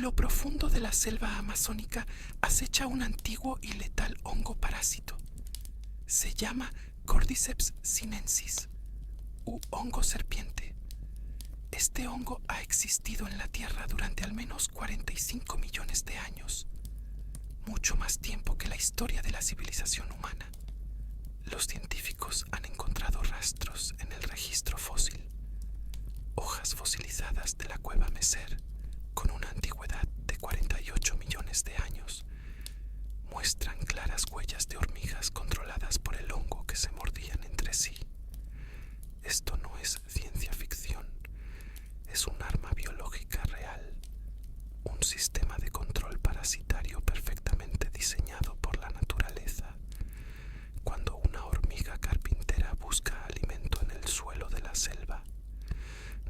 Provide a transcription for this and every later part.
En lo profundo de la selva amazónica acecha un antiguo y letal hongo parásito. Se llama Cordyceps sinensis, u hongo serpiente. Este hongo ha existido en la Tierra durante al menos 45 millones de años, mucho más tiempo que la historia de la civilización humana. Los científicos han encontrado rastros en el registro fósil, hojas fosilizadas de la cueva Meser, con una antigüedad de 48 millones de años, muestran claras huellas de hormigas controladas por el hongo que se mordían entre sí. Esto no es ciencia ficción, es un arma biológica real, un sistema de control parasitario perfectamente diseñado por la naturaleza. Cuando una hormiga carpintera busca alimento en el suelo de la selva,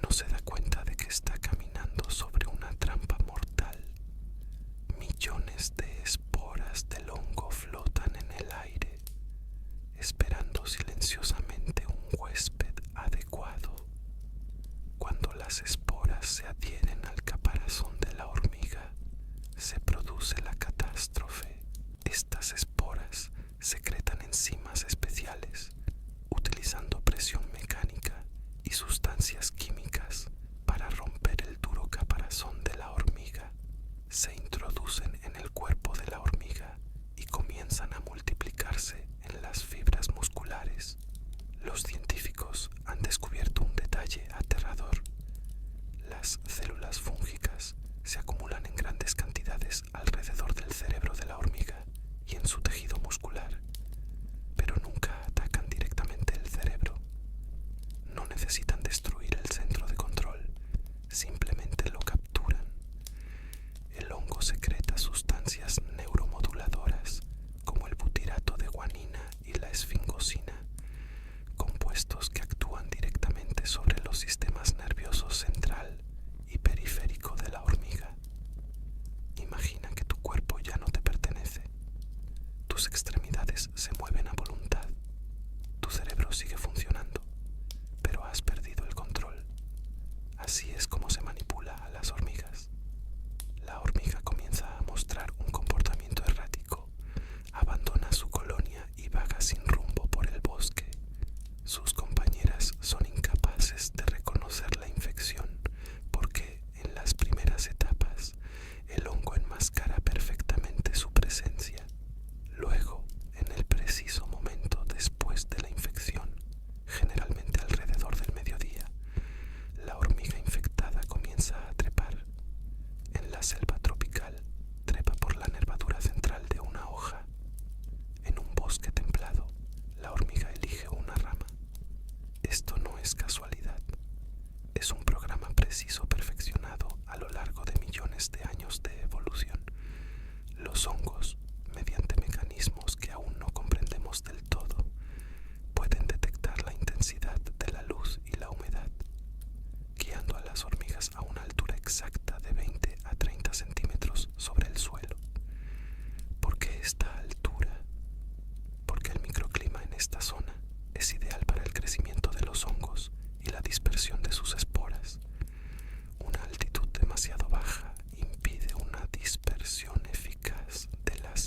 no se da cuenta de que está caminando sobre una trampa mortal. Millones de esporas del hongo flotan en el aire, esperando silenciosamente un huésped adecuado. Cuando las esporas se adhieren al caparazón de la hormiga, se produce la catástrofe. Estas esporas secretan enzimas especiales, utilizando presión mecánica y sustancias químicas para romper el duro caparazón de la hormiga. Se introducen en el cuerpo de la hormiga y comienzan a multiplicarse en las fibras musculares. Los científicos han descubierto un detalle aterrador. Las células fúngicas se acumulan en grandes cantidades alrededor del cerebro de la hormiga y en su tejido muscular, pero nunca atacan directamente el cerebro. No necesitan destruir el centro de control, simplemente lo capturan. El hongo secreta sustancias neuromoduladoras como el butirato de guanina y la esfingosina, compuestos que actúan directamente sobre los sistemas nerviosos central y periférico de la hormiga. Imagina que tu cuerpo ya no te pertenece. Tus extremidades se mueven a voluntad. Tu cerebro sigue funcionando, pero has perdido el control. Así es como se manipula a las hormigas. La hormiga comienza a mostrar un comportamiento errático, abandona su colonia y vaga sin rumbo por el bosque. Sus compañeras son incapaces de reconocer la infección porque en las primeras etapas el hongo enmascara perfectamente su presencia. Luego, en el preciso momento después de la infección, generalmente alrededor del mediodía, la hormiga infectada comienza a trepar. En la selva tropical, trepa por la nervadura central de una hoja. En un bosque templado, la hormiga elige una rama. Esto no es casualidad. Es un programa preciso perfeccionado a lo largo de millones de años de evolución. Los hongos, mediante mecanismos que aún no comprendemos del todo, pueden detectar la intensidad de la luz y la humedad, guiando a las hormigas a una altura exacta de 20 a 30 centímetros sobre el suelo. ¿Por qué esta altura? Porque el microclima en esta zona es ideal para el crecimiento de los hongos y la dispersión de sus esporas. Una altitud demasiado baja impide una dispersión eficaz de las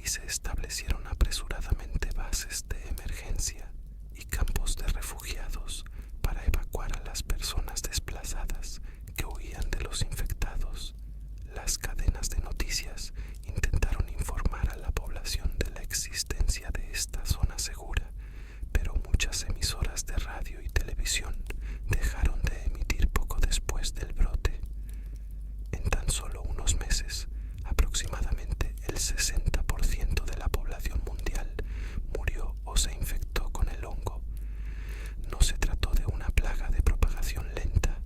y se establecieron apresuradamente bases de emergencia y campos de refugiados para evacuar a las personas desplazadas que huían de los infectados. Las cadenas de noticias intentaron informar a la población de la existencia de esta zona segura, pero muchas emisoras de radio y televisión dejaron de emitir poco después del brote. En tan solo unos meses, aproximadamente el 60% de la población mundial murió o se infectó con el hongo. No se trató de una plaga de propagación lenta,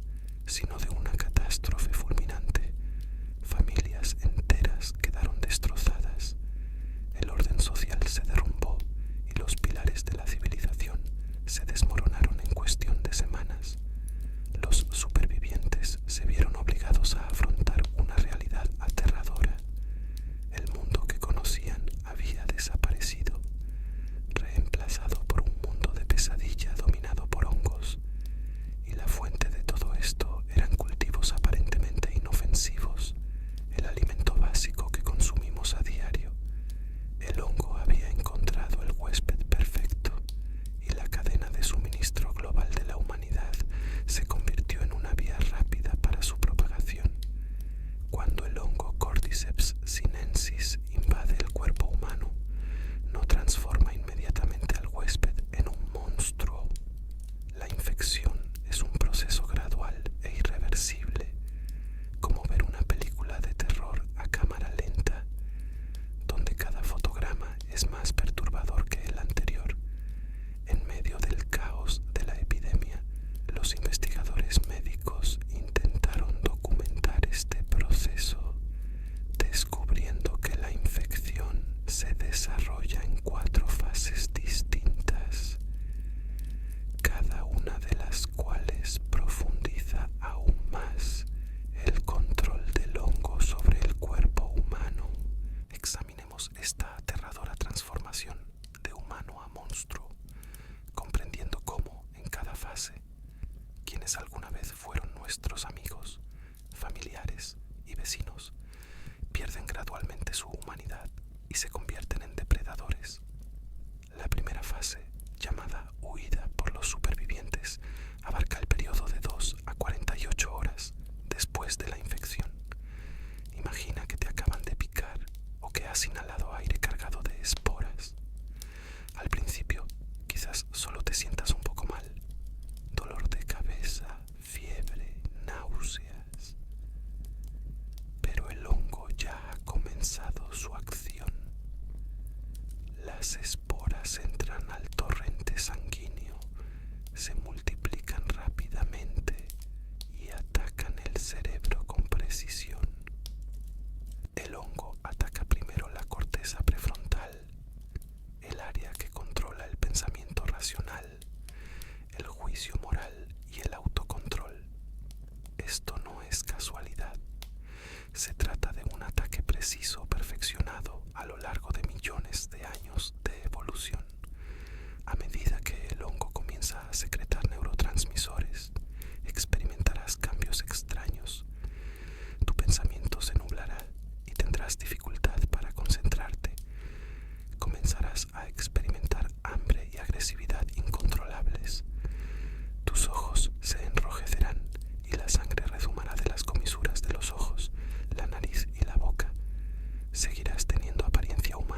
sino de una catástrofe fulminante. Familias enteras quedaron destrozadas. El orden social se derrumbó y los pilares de la civilización se desmoronaron en cuestión de semanas. Los supervivientes se vieron obligados a afrontar una realidad aterradora. El mundo que conocían había desaparecido, reemplazado por un mundo de pesadilla dominado por hongos, y la fuente de todo esto eran cultivos aparentemente inofensivos, el alimento básico que consumimos a diario. El hongo había encontrado el huésped perfecto, y la cadena de suministro global de la humanidad se convirtió en una vía rápida para su propagación. Cuando el hongo Cordyceps sinensis invade el cuerpo humano, no transforma inmediatamente al huésped en un monstruo. La infección es un proceso gradual e irreversible, como ver una película de terror a cámara lenta, donde cada fotograma es más perturbador que el anterior. En medio del caos de la epidemia, los investigadores médicos intentaron documentar este proceso, descubriendo que la infección se desarrolla en 4 fases distintas, cada una de las cuales profundiza aún más el control del hongo sobre el cuerpo humano. Examinemos esta aterradora transformación de humano a monstruo, comprendiendo cómo, en cada fase, quienes alguna vez fueron nuestros amigos, familiares y vecinos, pierden gradualmente su humanidad y se convierten en depredadores. La primera fase, llamada huida por los supervivientes, abarca el periodo de 2 a 48 horas después de la infección. Imagina que te acaban de picar o que has inhalado aire cargado de esporas. Al principio, quizás solo te sientas un poco mal, dolor de cabeza, fiebre, náuseas. Pero el hongo ya ha comenzado su acción. Las esporas entran al torrente sanguíneo, se multiplican rápidamente y atacan el cerebro con precisión. El hongo ataca primero la corteza prefrontal, el área que controla el pensamiento racional, el juicio moral y el autocontrol. Esto no es casualidad. Se trata de un ataque preciso perfeccionado a lo largo de millones de años de evolución. A medida que el hongo comienza a secretar neurotransmisores, experimentarás cambios extraños. Tu pensamiento se nublará y tendrás dificultad para concentrarte. Comenzarás a experimentar hambre y agresividad incontrolables. Tus ojos se enrojecerán y la sangre rezumará de las comisuras de los ojos, la nariz y la boca. Seguirás teniendo apariencia humana,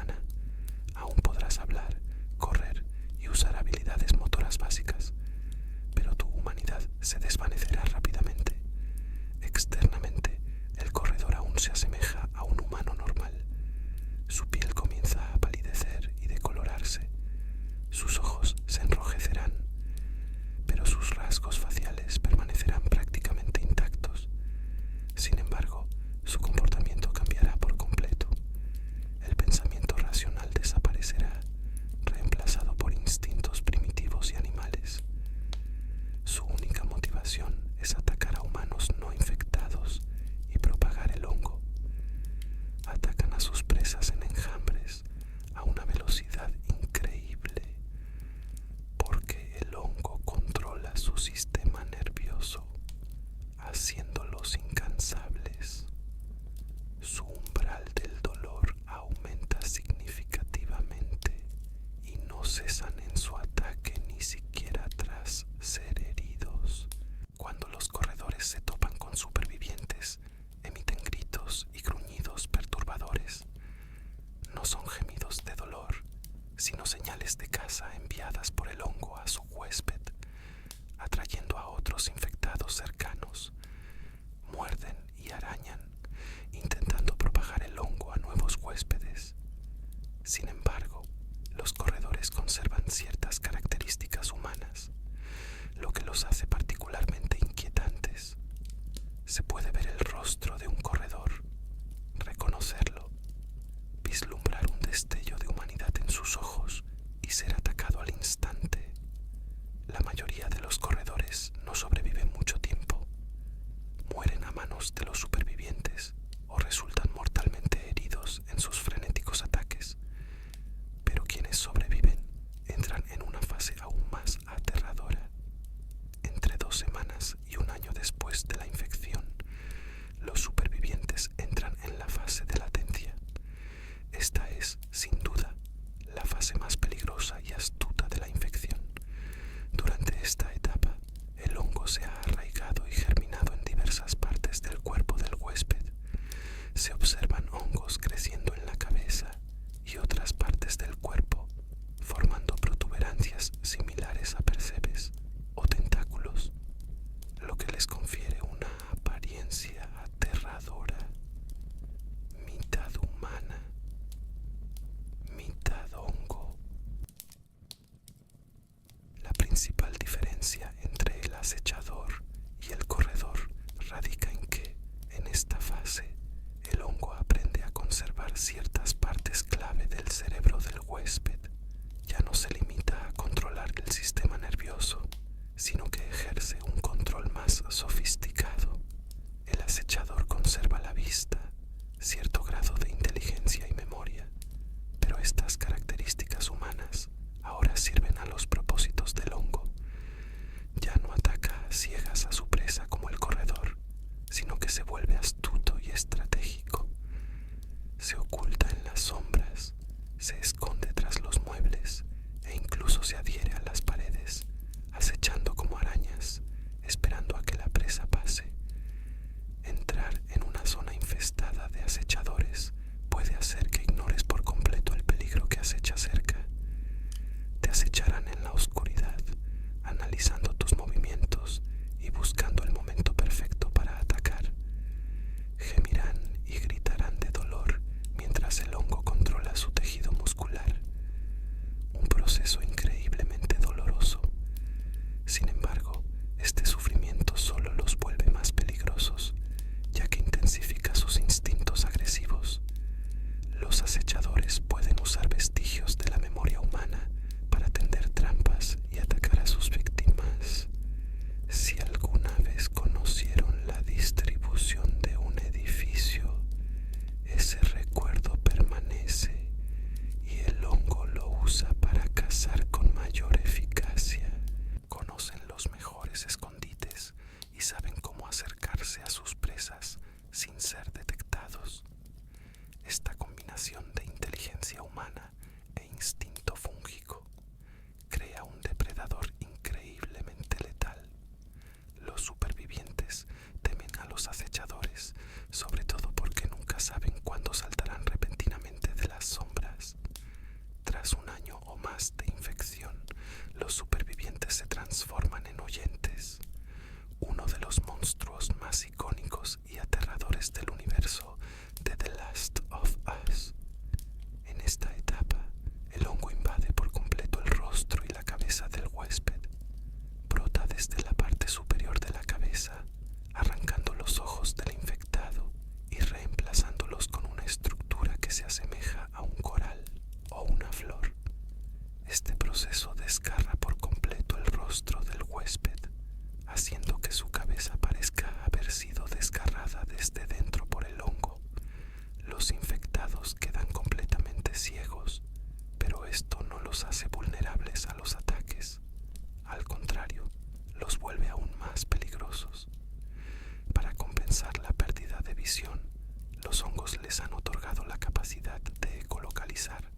no son gemidos de dolor, sino señales de caza enviadas por el hongo a su huésped, atrayendo a otros infectados cercanos. Muerden y arañan, intentando propagar el hongo a nuevos huéspedes. Sin embargo, los corredores conservan ciertas características humanas, lo que los hace particularmente inquietantes. Se puede ver el rostro de un corredor, reconocerlo, vislumbrar un destello de humanidad en sus ojos y ser atacado al instante. La mayoría de los corredores no sobreviven mucho tiempo. Mueren a manos de los supervivientes o resultan mortalmente heridos en sus frenéticos ataques. Pero quienes sobreviven entran en una fase aún más aterradora. Entre 2 semanas y 1 año después de la infección, los supervivientes entran en la fase de latencia. Esta es, sin duda, la fase más peligrosa y astuta de la infección. Durante esta etapa, el hongo se ha arraigado y germinado en diversas partes del cuerpo del huésped. Se observan hongos creciendo en la cabeza y otras partes del cuerpo, formando protuberancias similares a percebes o tentáculos, lo que les confiere una apariencia aterradora, mitad humana, mitad hongo. La principal diferencia entre el acechador y el corredor radica en que, en esta fase, el hongo aprende a conservar ciertas partes clave del cerebro del huésped. Ya no se limita a controlar el sistema nervioso, sino que ejerce un control más sofisticado. El acechador conserva la vista, cierto grado de inteligencia y memoria, pero estas características humanas ahora sirven a los propósitos del hongo. Ya no ataca a ciegas a su presa como el corredor, sino que se vuelve astuto y estratégico. Se oculta en las sombras, se esconde tras los muebles e incluso se adhiere a las paredes, acechando como arañas, esperando a que la presa pase. Entrar en una zona infestada de acechadores puede hacer que ignores por completo el peligro que acecha cerca. Te acecharán en la oscuridad, analizando tus movimientos y buscando el momento perfecto para atacar. Gemirán y gritarán de dolor mientras el hongo controla su tejido muscular. Un proceso increíblemente doloroso. Sin embargo, este sufrimiento solo los vuelve más peligrosos, ya que intensifica sus instintos agresivos. Los acechadores pueden usar vestigios de la memoria humana para tender trampas y atacar a sus víctimas. Si alguna vez conocieron la distribución de un edificio, ese recuerdo permanece y el hongo lo usa para cazar con mayor eficacia. Conocen los mejores escondites y saben cómo acercarse a sus presas sin ser detectados. Esta combinación de inteligencia humana e instinto fúngico crea un depredador increíblemente letal. Los supervivientes temen a los acechadores, sobre todo porque nunca saben cuándo saltarán repentinamente de las sombras. Tras 1 año o más de infección, los supervivientes se transforman en oyentes. Uno de los monstruos más icónicos y aterradores del universo de The Last of Us. En esta etapa, el hongo invade por completo el rostro y la cabeza del huésped. Brota desde la parte superior de la cabeza, arrancando los ojos del infectado y reemplazándolos con una estructura que se asemeja a un coral o una flor. Este proceso desgarra por completo el rostro del huésped, haciendo que su cabeza parezca haber sido desgarrada desde dentro por el hongo. Los infectados quedan completamente ciegos, pero esto no los hace vulnerables a los ataques. Al contrario, los vuelve aún más peligrosos. Para compensar la pérdida de visión, los hongos les han otorgado la capacidad de ecolocalizar,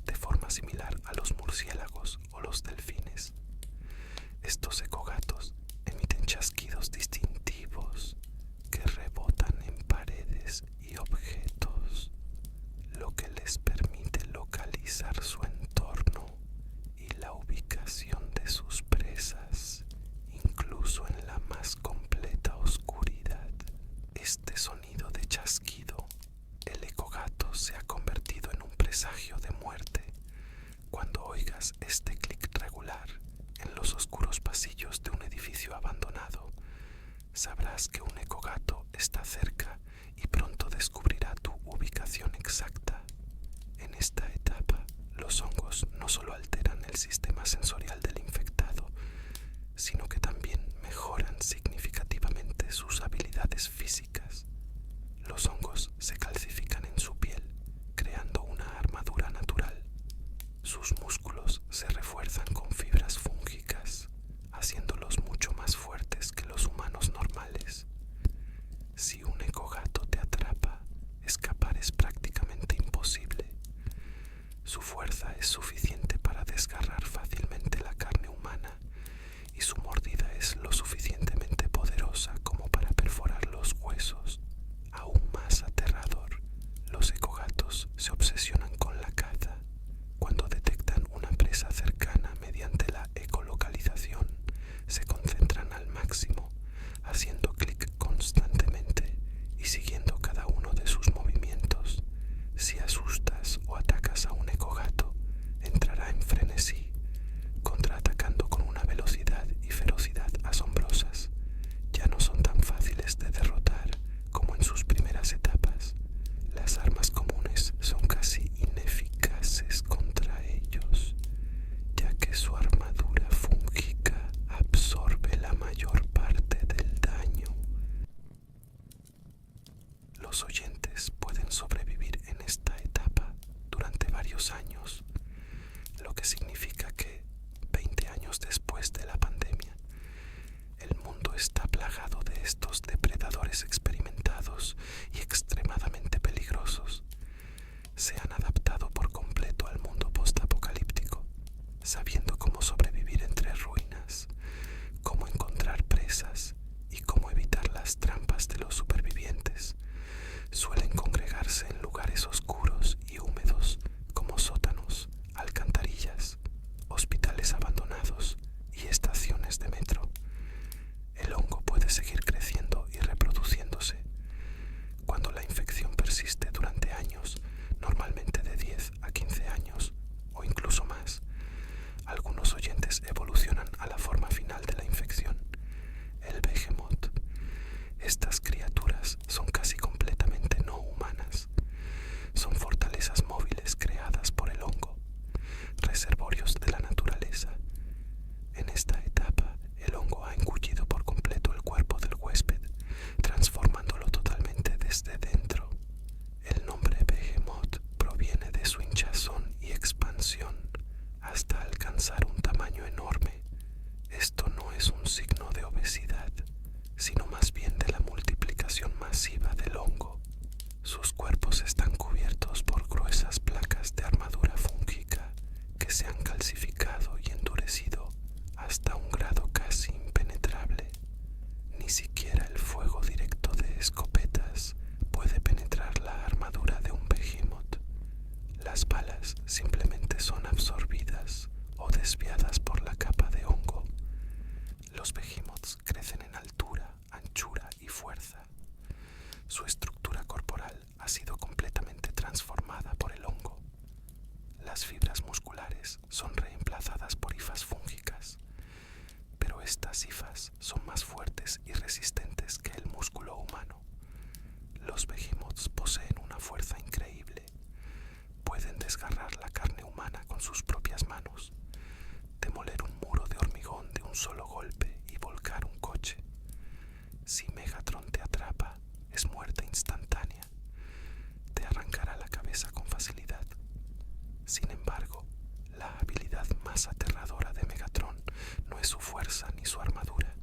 de forma similar a los murciélagos o los delfines. Estos ecogatos emiten chasquidos distintivos que rebotan en paredes y objetos, lo que presagio de muerte. Cuando oigas este clic regular en los oscuros pasillos de un edificio abandonado, sabrás que un ecogato está cerca y pronto descubrirá tu ubicación exacta. En esta etapa, los hongos no solo alteran el sistema sensorial del infectado, sino que también mejoran significativamente sus habilidades físicas. Los hongos se calcifican en su piel, creando una armadura natural. Sus músculos se refuerzan con fibras fúngicas, haciéndolos mucho más fuertes que los humanos normales. Si un ecogato te atrapa, escapar es prácticamente imposible. Su fuerza es suficiente para desgarrar fácilmente la carne humana y su mordida es lo suficientemente poderosa como para perforar los huesos. Aún más aterrador, los ecogatos se obsesionan con la caza. Cuando detectan una presa cercana mediante la ecolocalización, se concentran al máximo, haciendo clic constantemente y siguiendo cada uno de sus movimientos. Si asustas o atacas a un ecogato, entrará en frenesí, contraatacando con una velocidad y ferocidad asombrosas. Ya no son tan fáciles de derrotar como en sus primeras etapas. Las armas comunes son casi ineficaces contra ellos, ya que su armadura fúngica absorbe la mayor parte del daño. Los oyentes pueden sobrevivir en esta etapa durante varios años, lo que significa que, 20 años después de la pandemia, el mundo está plagado de estos depredadores experimentados y extremadamente peligrosos. Se han adaptado por completo al mundo postapocalíptico, sabiendo cómo sobrevivir entre ruinas, cómo encontrar presas y cómo evitar las trampas de los supervivientes. Suelen congregarse en lugares oscuros y húmedos como sótanos, alcantarillas, hospitales abandonados y estaciones de metro. El hongo puede seguir creciendo y reproduciéndose. Cuando la infección persiste durante años, normalmente de 10 a 15 años o incluso más, algunos oyentes evolucionan a la forma final de la infección, el behemoth. Estas criaturas son casi completamente no humanas. Son fortalezas móviles creadas por el hongo, reservorios de la naturaleza. En esta etapa, el hongo ha engullido por completo el cuerpo del huésped, transformándolo totalmente desde dentro. El nombre behemoth proviene de su hinchazón y expansión hasta alcanzar un tamaño enorme. Esto no es un signo de obesidad, sino más bien de la multiplicación masiva del hongo. Sus cuerpos están cubiertos por gruesas placas de armadura fúngica que se han calcificado y endurecido hasta un grado casi impenetrable. Ni siquiera el fuego directo de escopetas puede penetrar la armadura de un behemoth. Las balas simplemente son absorbidas o desviadas por la capa de hongo. Los behemoths crecen en altura, anchura y fuerza. Su estructura corporal ha sido completamente transformada por el hongo. Las fibras musculares son reemplazadas por hifas fúngicas, pero estas hifas son más fuertes y resistentes que el músculo humano. Los behemoths poseen una fuerza increíble. Pueden desgarrar la carne humana con sus propias manos, demoler un muro de hormigón de un solo golpe y volcar un coche. Si Megatron te atrapa, es muerte instantánea. Te arrancará la cabeza con facilidad. Sin embargo, la habilidad más aterradora de Megatron no es su fuerza ni su armadura,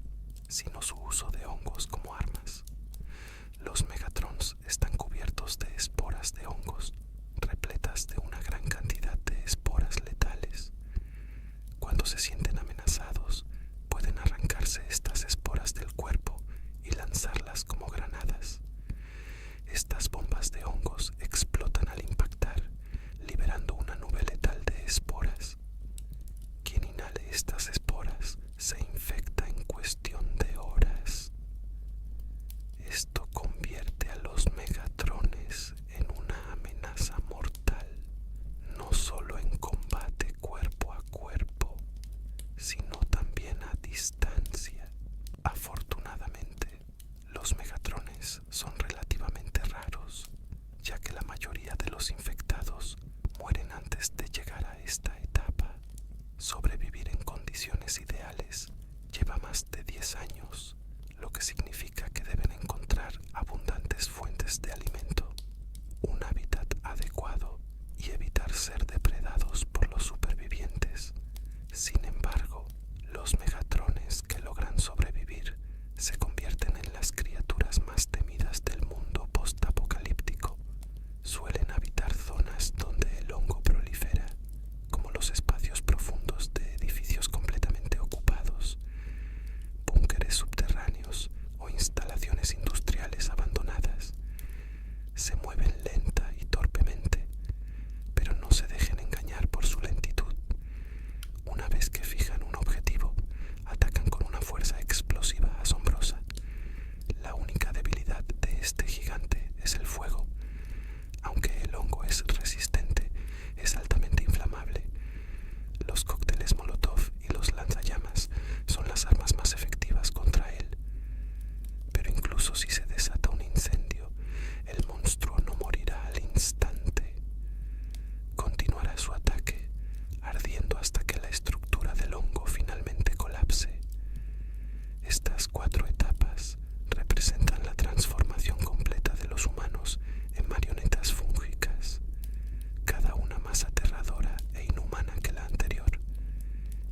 sino su uso de hongos como armas. Los Megatrons están cubiertos de esporas de hongos, repletas de una gran cantidad de esporas letales. Cuando se sienten amenazados, pueden arrancarse estas esporas del cuerpo y lanzarlas como granadas. Estas bombas de hongos explotan al impactar, liberando una nube letal de esporas. Quien inhale estas esporas se infecta en cuestión de horas. Esto convierte a los Megatrones en una amenaza su ataque, ardiendo hasta que la estructura del hongo finalmente colapse. Estas 4 etapas representan la transformación completa de los humanos en marionetas fúngicas, cada una más aterradora e inhumana que la anterior.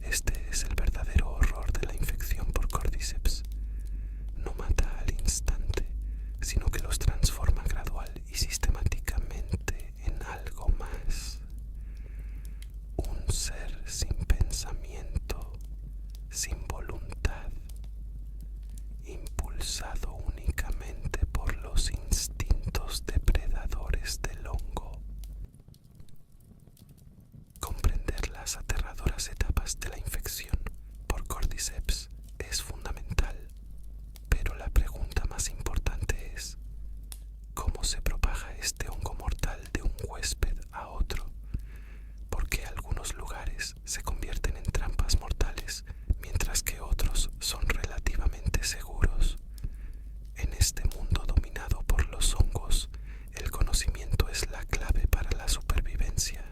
Este es el verdadero horror de la infección por Cordyceps. No mata al instante, sino que los transforma gradual y sistemáticamente en algo más. Un ser sin pensamiento, sin voluntad, impulsado únicamente por los instintos depredadores del hongo. Comprender las aterradoras etapas de la infección por Cordyceps es fundamental, pero la pregunta más importante es: ¿cómo se propaga este hongo mortal de un huésped a otro? ¿Por qué algunos lugares se convierten en trampas mortales mientras que otros son relativamente seguros? En este mundo dominado por los hongos, el conocimiento es la clave para la supervivencia.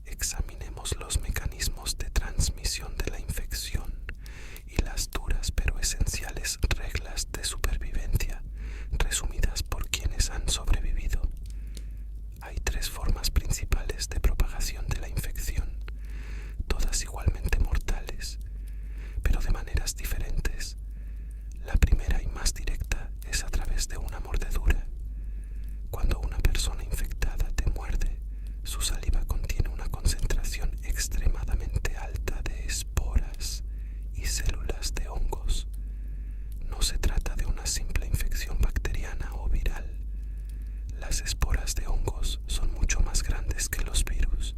Examinemos los mecanismos de transmisión de la infección y las duras pero esenciales reglas de supervivencia, resumidas por quienes han sobrevivido. Hay 3 formas principales de propagación de la infección, todas igualmente mortales, pero de maneras diferentes. La primera y más directa es a través de una mordedura. Cuando una persona infectada te muerde, su saliva contiene una concentración extremadamente alta de esporas y células de hongos. No se trata de una simple infección bacteriana o viral. Las esporas de hongos son mucho más grandes que los virus,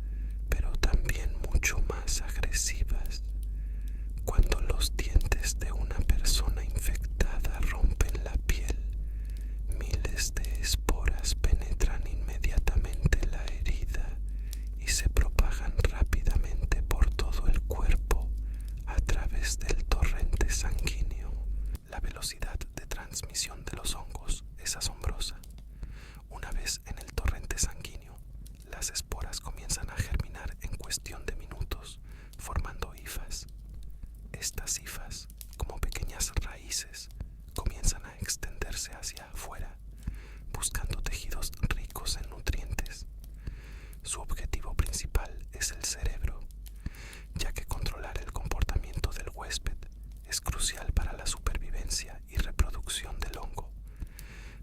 pero también mucho más agresivas. Cuando los dientes de una persona infectada rompen la piel, miles de esporas penetran inmediatamente la herida y se propagan rápidamente por todo el cuerpo a través del torrente sanguíneo. La velocidad de transmisión de los hongos es asombrosa. Una vez en el torrente sanguíneo, las esporas comienzan a germinar en cuestión de minutos, formando hifas. Estas hifas, como pequeñas raíces, comienzan a extenderse hacia afuera, buscando tejidos ricos en nutrientes. Su objetivo principal es el cerebro, ya que controlar el comportamiento del huésped es crucial para la supervivencia y reproducción del hongo.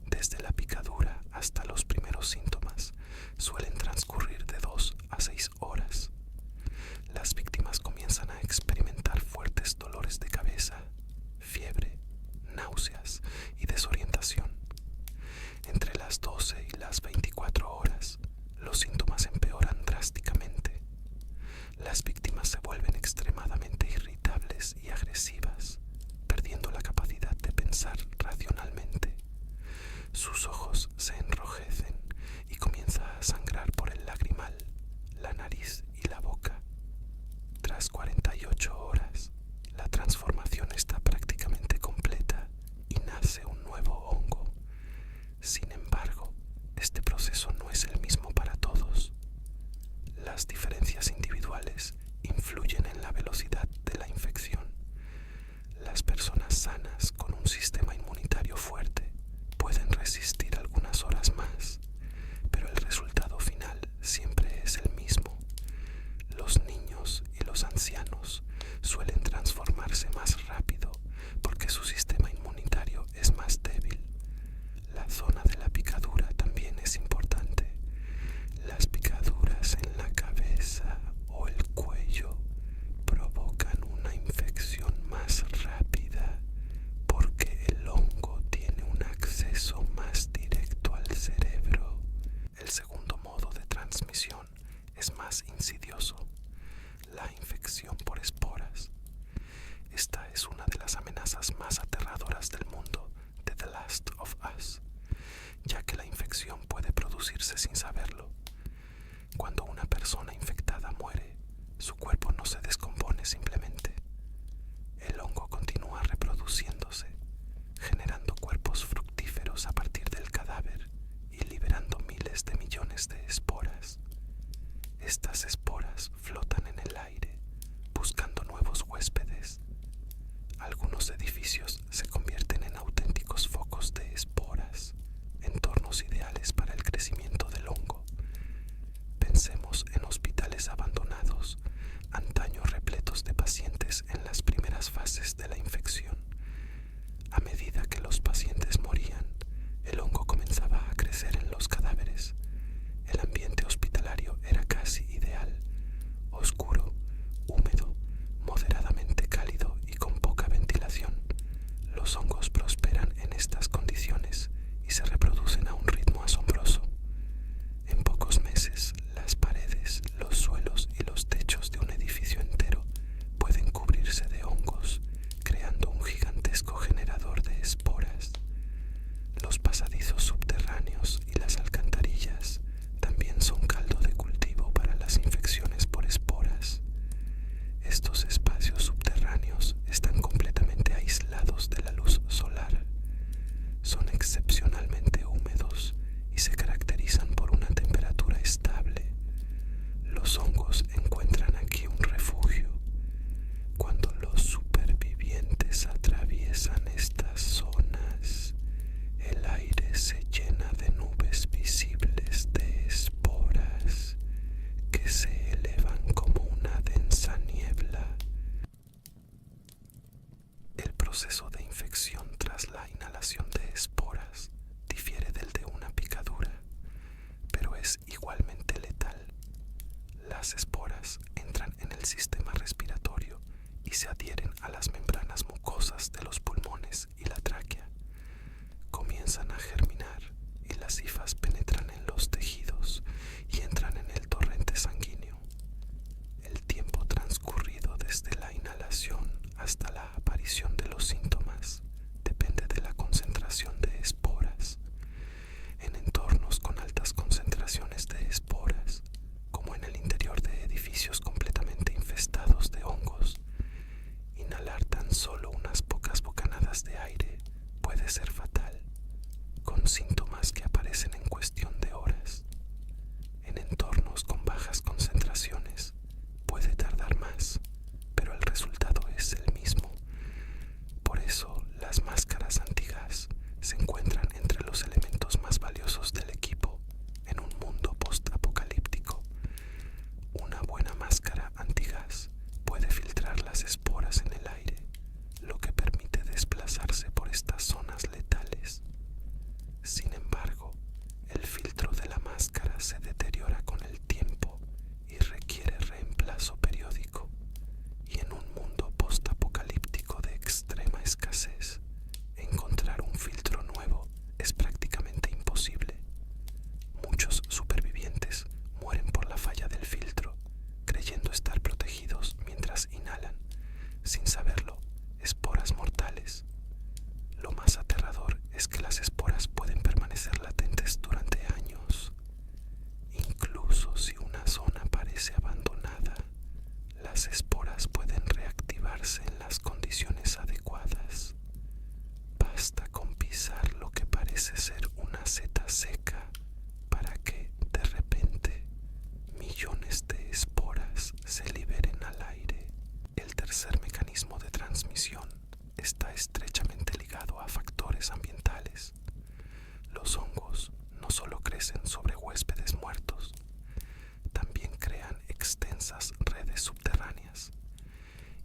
Desde la picadura hasta los primeros síntomas suelen transcurrir de 2 a 6 horas. Las víctimas comienzan a experimentar fuertes dolores de cabeza, fiebre, náuseas y desorientación. Entre las 12 y las 24 horas, los síntomas empeoran drásticamente. Las víctimas se vuelven extremadamente irritables y agresivas, perdiendo la capacidad de pensar racionalmente. Sus ojos se enrojecen y comienza a sangrar por el lagrimal, la nariz y la boca. Tras 48 horas, la transformación está prácticamente completa y nace un nuevo hongo. Sin embargo, este proceso no es el mismo para todos. Las diferencias individuales influyen en la velocidad de la infección. Las personas sanas con un sistema inmunitario fuerte pueden resistir algunas horas más, pero el resultado final siempre es el mismo. Los niños y los ancianos suelen transformarse más rápido porque su sistema inmunitario es más débil. La zona de la picadura también es importante. Las picaduras en la cabeza o el cuello provocan una infección más rápida porque el hongo tiene un acceso más directo al cerebro. El segundo modo de transmisión es más insidioso: la infección por esporas. Esta es una de las amenazas más aterradoras del mundo de The Last of Us, ya que la infección puede producirse sin saberlo. Cuando una persona infectada muere, su cuerpo no se descompone simplemente. El hongo continúa reproduciéndose, generando cuerpos fructíferos a partir del cadáver y liberando miles de millones de esporas. Estas esporas flotan en el aire, buscando nuevos huéspedes. Algunos edificios se convierten en auténticos focos de esporas, entornos ideales para el crecimiento del hongo. Pensemos en hospitales abandonados, antaño repletos de pacientes en las primeras fases de la infección. A medida que los pacientes morían, el hongo comenzaba a crecer en los cadáveres. El ambiente hospitalario era casi ideal, oscuro, húmedo, moderadamente cálido y con poca ventilación. Los hongos prosperan en estas condiciones y se reproducen a un ritmo asombroso. En pocos meses, las paredes, los suelos y los techos de un edificio entero pueden cubrirse de hongos, creando un gigantesco generador de esporas. Los pasadizos subterráneos y las alcantarillas también son caldo de cultivo para las infecciones por esporas. Estos espacios subterráneos están completamente aislados de la luz solar. Son excepcionalmente húmedos y se caracterizan por una temperatura estable. Los hongos encuentran aquí un refugio. Cuando los supervivientes atraviesan estas zonas, el aire se llena de nubes visibles de esporas que se elevan como una densa niebla. El proceso de infección tras la inhalación de esporas difiere del de una picadura, pero es igualmente letal. Las esporas entran en el sistema respiratorio y se adhieren a las membranas mucosas de los pulmones y la tráquea. Comienzan a germinar y las hifas penetran en los tejidos y entran en el torrente sanguíneo. El tiempo transcurrido desde la inhalación hasta la aparición de los síntomas depende de la concentración de esporas. En entornos con altas concentraciones de esporas, como en el interior de edificios completamente infestados de hongos, inhalar tan solo unas pocas bocanadas de aire puede ser fatal, con síntomas que aparecen en cuestión de horas. En entornos con bajas concentraciones puede tardar más, pero el resultado es el mismo. Por eso, las máscaras antigas se encuentran entre los elementos más valiosos del equipo en un mundo post-apocalíptico. Una buena máscara antigas puede filtrar las esporas en el aire, lo que permite desplazarse por estas zonas letales. Sin embargo, el filtro de la máscara se deteriora con el tiempo y requiere reemplazo periódico. Y en un mundo postapocalíptico de extrema escasez, encontrar un filtro nuevo es prácticamente imposible. Muchos supervivientes mueren por la falla del filtro, creyendo estar protegidos mientras inhalan, sin saberlo, esporas mortales. Lo más aterrador es que las esporas pueden permanecer latentes durante años. Incluso si una zona parece abandonada, las esporas pueden reactivarse en las condiciones adecuadas. Basta con pisar lo que parece ser una seta seca para que, de repente, millones de esporas se liberen al aire. El tercer mecanismo de transmisión está estrechamente ligado a factores ambientales. Los hongos no solo crecen sobre huéspedes muertos, también crean extensas redes subterráneas.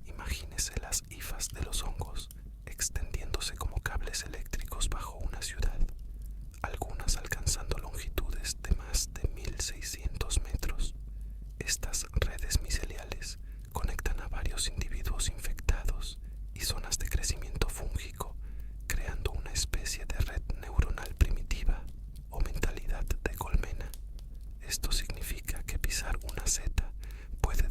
Imagínese las hifas de los hongos extendiéndose como cables eléctricos bajo una ciudad, algunas alcanzando longitudes de más de 1600 metros. Estas redes miceliales conectan a varios individuos infectados y zonas de crecimiento fúngico, creando una especie de red neuronal primitiva o mentalidad de colmena. Esto significa que pisar una seta puede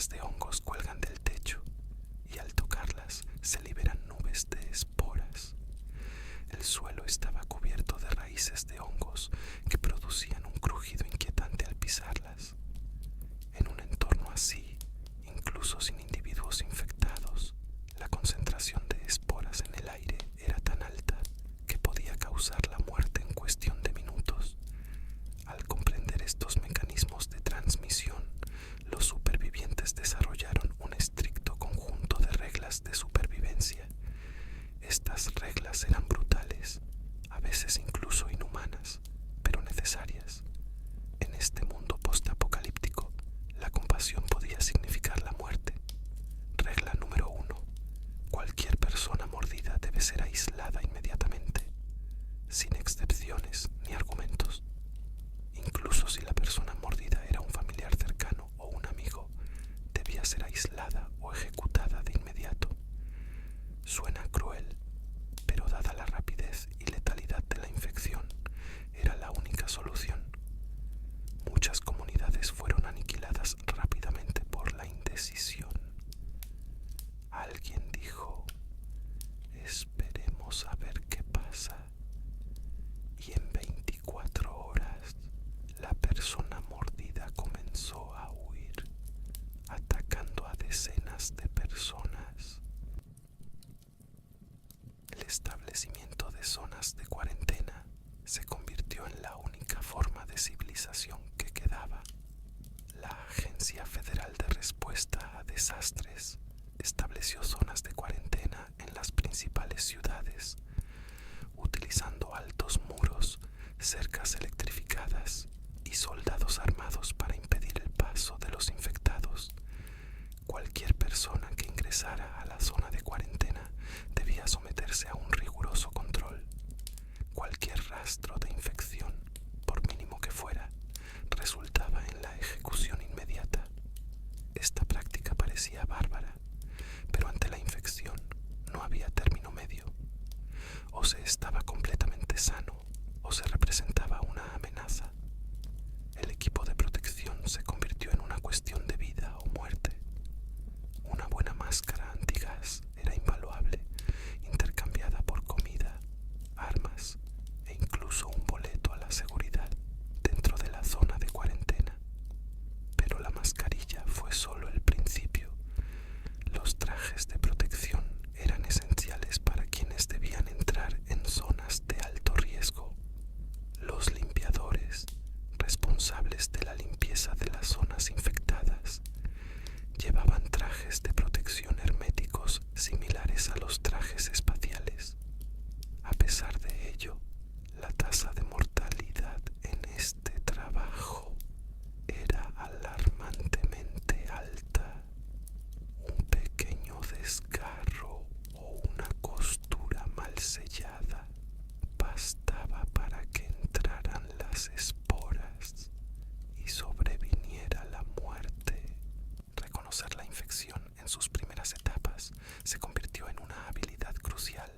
hojas de hongos cuelgan del techo y al tocarlas se liberan nubes de esporas. El suelo estaba cubierto de raíces de hongos que producían un crujido inquietante al pisarlas. En un entorno así, incluso sin individuos infectados, la concentración de esporas en el aire era tan alta que podía causar la muerte en cuestión de minutos. Al comprender estos mecanismos de transmisión, los supervivientes desarrollaron un estricto conjunto de reglas de supervivencia. Estas reglas eran brutales, a veces incluso inhumanas, pero necesarias. En este mundo postapocalíptico, la compasión podía significar la muerte. Regla número 1. Cualquier persona mordida debe ser aislada inmediatamente, sin excepciones ni argumentos. Incluso si la persona mordida era un familiar cercano o un amigo, debía ser aislada o ejecutada de inmediato. Suena cruel, pero dada la rapidez y letalidad de la infección, era la única solución. Muchas comunidades fueron aniquiladas rápidamente por la indecisión. Alguien dijo: esperemos a ver qué pasa. Y en 24 horas, la persona mordida comenzó a huir, atacando a decenas de personas. El establecimiento de zonas de cuarentena se convirtió en la única forma de civilización que quedaba. La Agencia Federal de Respuesta a Desastres estableció zonas de cuarentena en las principales ciudades, utilizando altos muros, cercas electrificadas y soldados armados para impedir el paso de los infectados. Cualquier persona que ingresara a la zona de cuarentena debía someterse a un riguroso control. Cualquier rastro de infección, por mínimo que fuera, resultaba en la ejecución inmediata. Esta práctica parecía bárbara, pero ante la infección no había término medio. O se estaba completamente sano o se representaba una amenaza. El equipo de protección se convirtió en una cuestión de vida o muerte. Una buena máscara antigas era invaluable, intercambiada por comida, armas e incluso un boleto a la seguridad dentro de la zona de cuarentena. Pero la mascarilla fue solo el principio. Los trajes de protección eran esenciales para quienes debían entrar en zonas de alto riesgo. Los limpiadores, responsables de la limpieza de las zonas infectadas, llevaban trajes de protección herméticos similares a los trajes espaciales. A pesar de ello, la tasa de mortalidad en este trabajo era alarmantemente alta. Un pequeño desgarro o una costura mal sellada bastaba para que entraran las esporas y sobreviniera la muerte. Reconocer la infección en sus primeras etapas se convirtió en una habilidad crucial.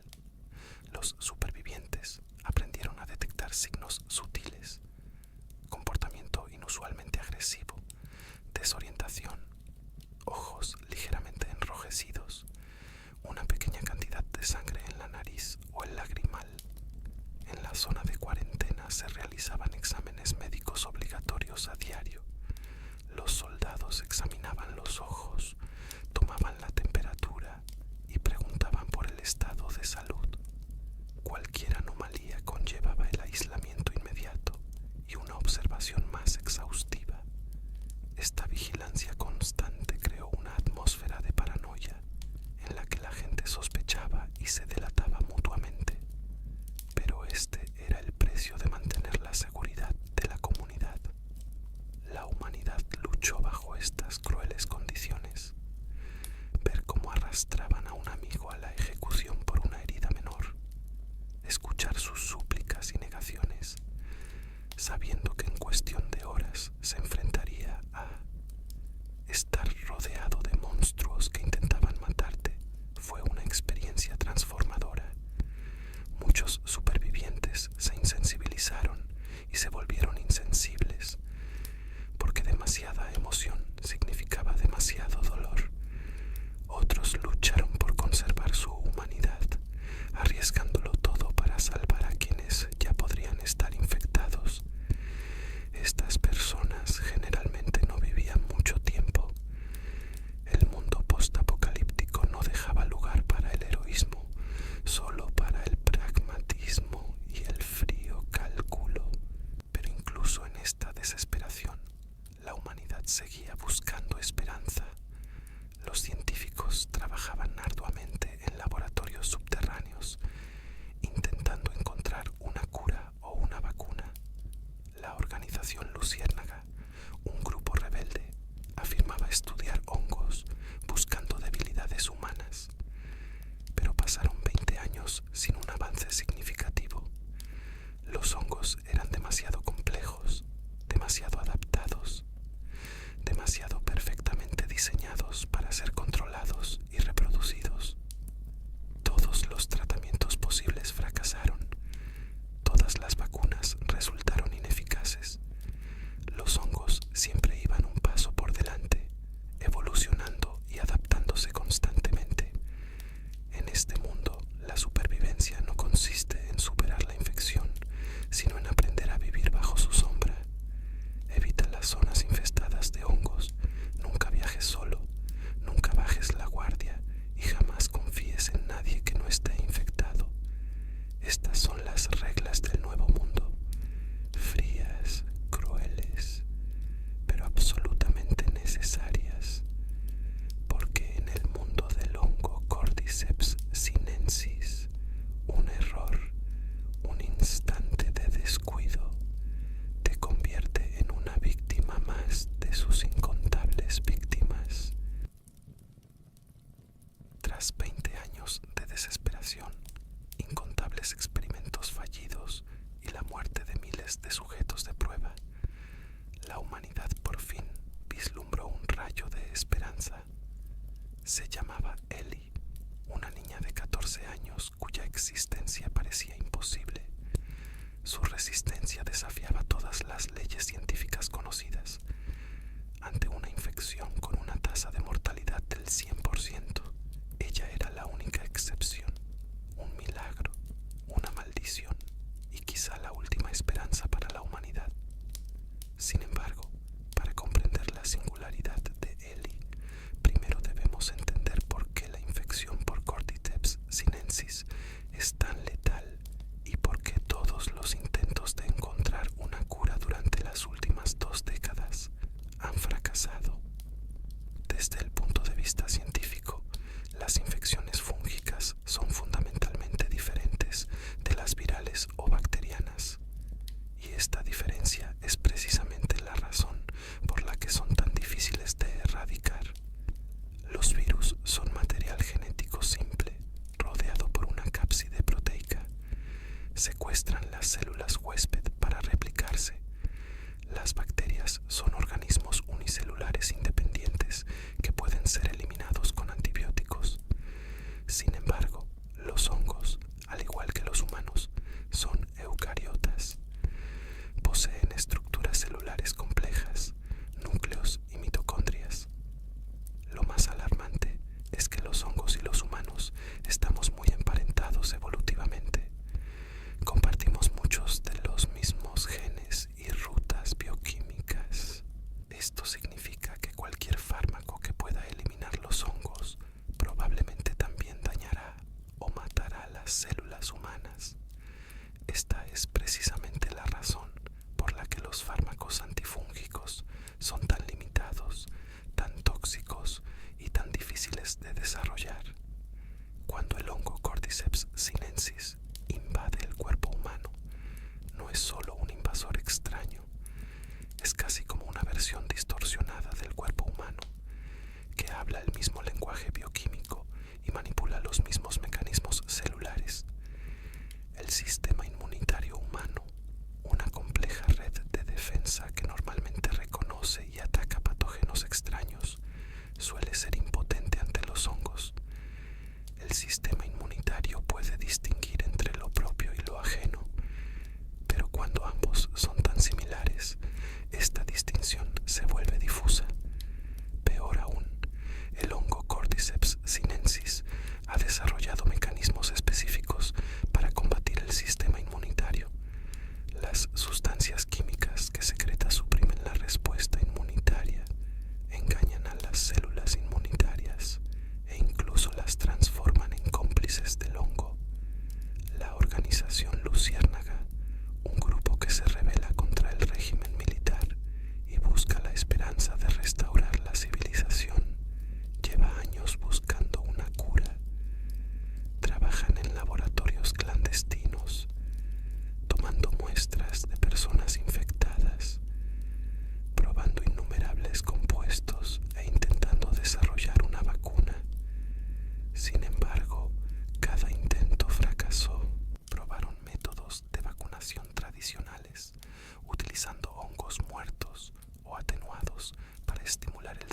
Los supervivientes aprendieron a detectar signos sutiles: comportamiento inusualmente agresivo, desorientación, ojos ligeramente enrojecidos, una pequeña cantidad de sangre en la nariz o el lagrimal. En la zona de cuarentena se realizaban exámenes médicos obligatorios a diario. Los soldados examinaban los ojos, tomaban la temperatura y preguntaban por el estado de salud. Cualquier anomalía conllevaba el aislamiento inmediato y una observación más exhaustiva. Esta vigilancia constante creó una atmósfera de paranoia en la que la gente sospechaba y se delataba mutuamente. Pero este era el precio de mantener la seguridad de la comunidad. La humanidad luchó bajo estas crueles condiciones. Ver cómo arrastraban a un amigo a la ejecución por una herida menor, escuchar sus súplicas y negaciones, sabiendo que en cuestión de horas se enfrentaría a estar rodeado de monstruos que intentaban matarte, fue una experiencia transformadora. Muchos supervivientes se insensibilizaron y se volvieron insensibles, porque demasiada emoción significaba demasiado demasiado dolor. Otros lucharon por conservar su humanidad, arriesgándolo todo para salvar a quienes ya podrían estar infectados. Estas personas generalmente no vivían mucho tiempo. El mundo postapocalíptico no dejaba lugar para el heroísmo, solo para el pragmatismo y el frío cálculo. Pero incluso en esta desesperación, la humanidad seguía buscando esperanza. Los científicos trabajaban arduamente en laboratorios subterráneos, intentando encontrar una cura o una vacuna. La organización Luciérnaga, un grupo rebelde, afirmaba estudiar hongos buscando debilidades humanas. Pero pasaron 20 años sin un avance significativo. Los hongos eran demasiado complejos, demasiado adaptados, demasiado perfectamente diseñados para ser controlados y reproducidos. Todos los tratamientos posibles fracasaron. Todas las vacunas resultaron ineficaces. Los hongos siempre iban un paso por delante,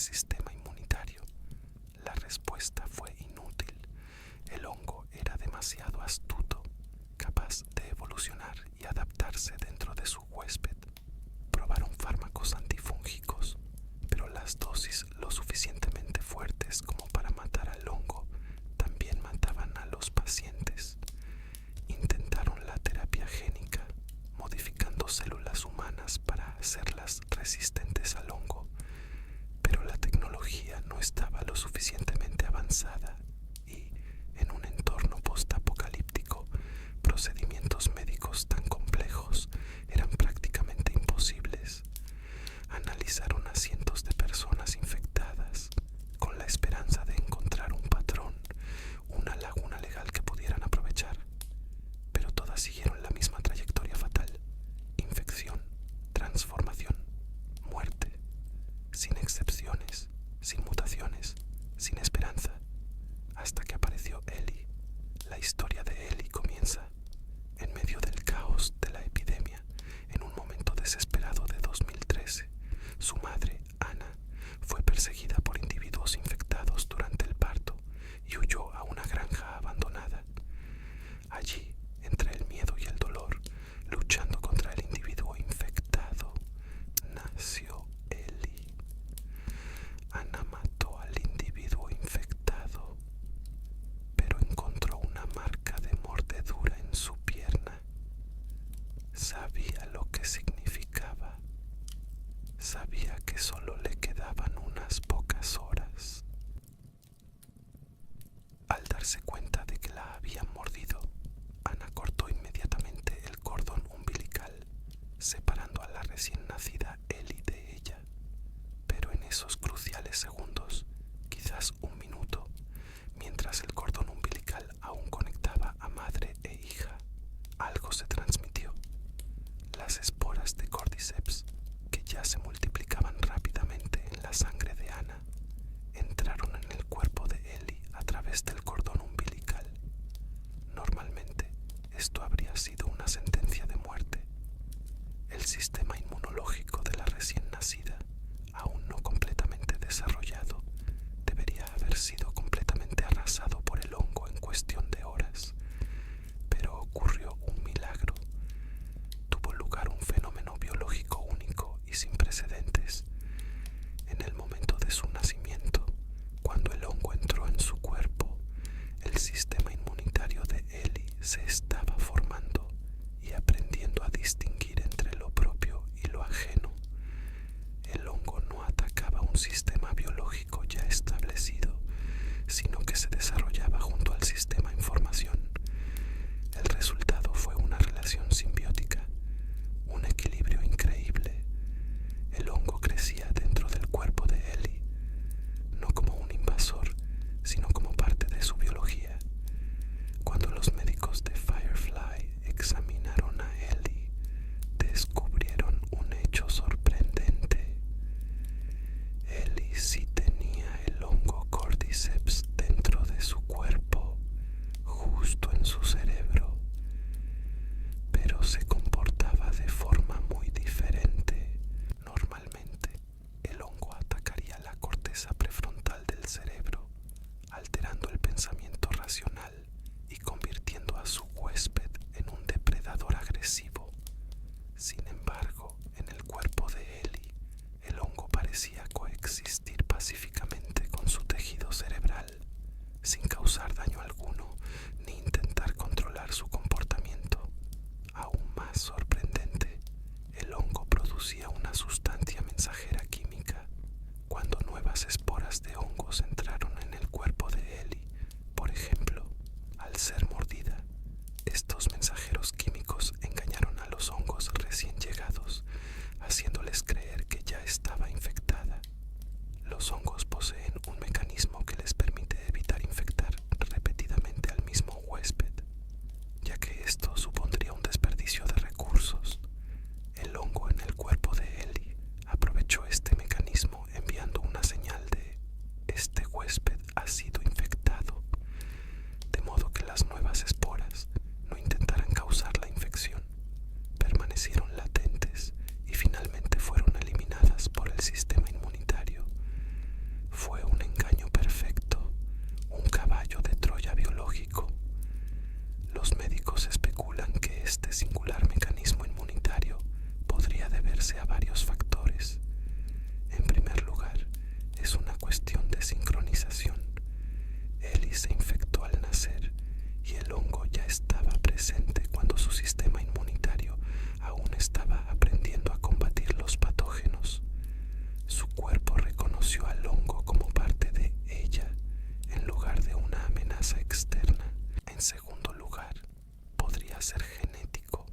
sistema inmunitario. La respuesta fue inútil. El hongo era demasiado astuto, capaz de evolucionar y adaptarse dentro de su huésped. Probaron fármacos antifúngicos, pero las dosis lo suficientemente fuertes como para matar al hongo también mataban a los pacientes. Intentaron la terapia génica, modificando células humanas para hacerlas resistentes al hongo, pero la tecnología no estaba lo suficientemente avanzada y, en un entorno postapocalíptico, procedimientos médicos tan complejos eran prácticamente imposibles. Analizaron a cientos de personas infectadas con la esperanza de encontrar un patrón, una laguna legal que pudieran aprovechar, pero todas siguieron la misma trayectoria fatal: infección, transformación, muerte, sin excepciones, sin mutaciones, sin esperanza, hasta que apareció Ellie. La historia de Ellie comienza en medio del caos de la epidemia, en un momento desesperado de 2013. Su madre, Ana, fue perseguida por individuos infectados durante el parto y huyó a una granja abandonada. Allí, entre el miedo y el dolor, luchando contra el individuo infectado, nació Ellie. Ana mató al individuo infectado, pero encontró una marca de mordedura en su pierna. Sabía lo que significaba. Sabía que solo le quedaban unas pocas horas. Al darse cuenta de que la habían mordido, Ana cortó inmediatamente el cordón umbilical, separando a la recién nacida Ellie de ella. Pero en esos cruciales segundos, quizás un minuto, mientras el cordón umbilical aún conectaba a madre e hija, algo se transmitió. Las esporas de Cordyceps, que ya se multiplicaban rápidamente en la sangre de Ana, entraron en el cuerpo de Ellie a través del cordón umbilical. Normalmente, esto habría sido una sentencia de muerte. El sistema inmunológico de la recién nacida, aún no completamente desarrollado, debería haber sido completamente arrasado por el hongo en cuestión de horas. Pero ocurrió un milagro. Tuvo lugar un fenómeno biológico único y sin precedentes. En el momento de su nacimiento, cuando el hongo entró en su cuerpo, el sistema inmunitario de Ellie se estaba formando y aprendiendo a distinguir entre lo propio y lo ajeno. El hongo no atacaba un sistema biológico ya establecido, sino que se desarrollaba junto al sistema información. El resultado fue una relación simbiótica, un equilibrio increíble. El hongo crecía dentro del cuerpo de Ellie, no como un invasor, sino como parte de su biología. Cuando los médicos de Firefly examinaron a Ellie, descubrieron un hecho sorprendente. Ellie sí tenía el hongo Cordyceps dentro de su cuerpo, justo en su cerebro, pero se comportaba de forma muy diferente. Normalmente, el hongo atacaría la corteza prefrontal del cerebro, alterando el pensamiento racional y convirtiendo a su huésped en un depredador agresivo. Sin embargo, en el cuerpo de Ellie, el hongo parecía coexistir pacíficamente con su tejido cerebral, sin causar daño alguno ni intentar controlar su comportamiento. Aún más sorprendente, el hongo producía una sustancia mensajera química. Cuando nuevas esporas de hongos entraron en el cuerpo de Ellie, por ejemplo, al ser mordida, estos mensajeros químicos engañaron a los hongos recién llegados, haciéndoles creer que ya estaba infectada. Los hongos poseen un mecanismo que les permite evitar infectar repetitivamente reconoció al hongo como parte de ella en lugar de una amenaza externa. En segundo lugar, podría ser genético.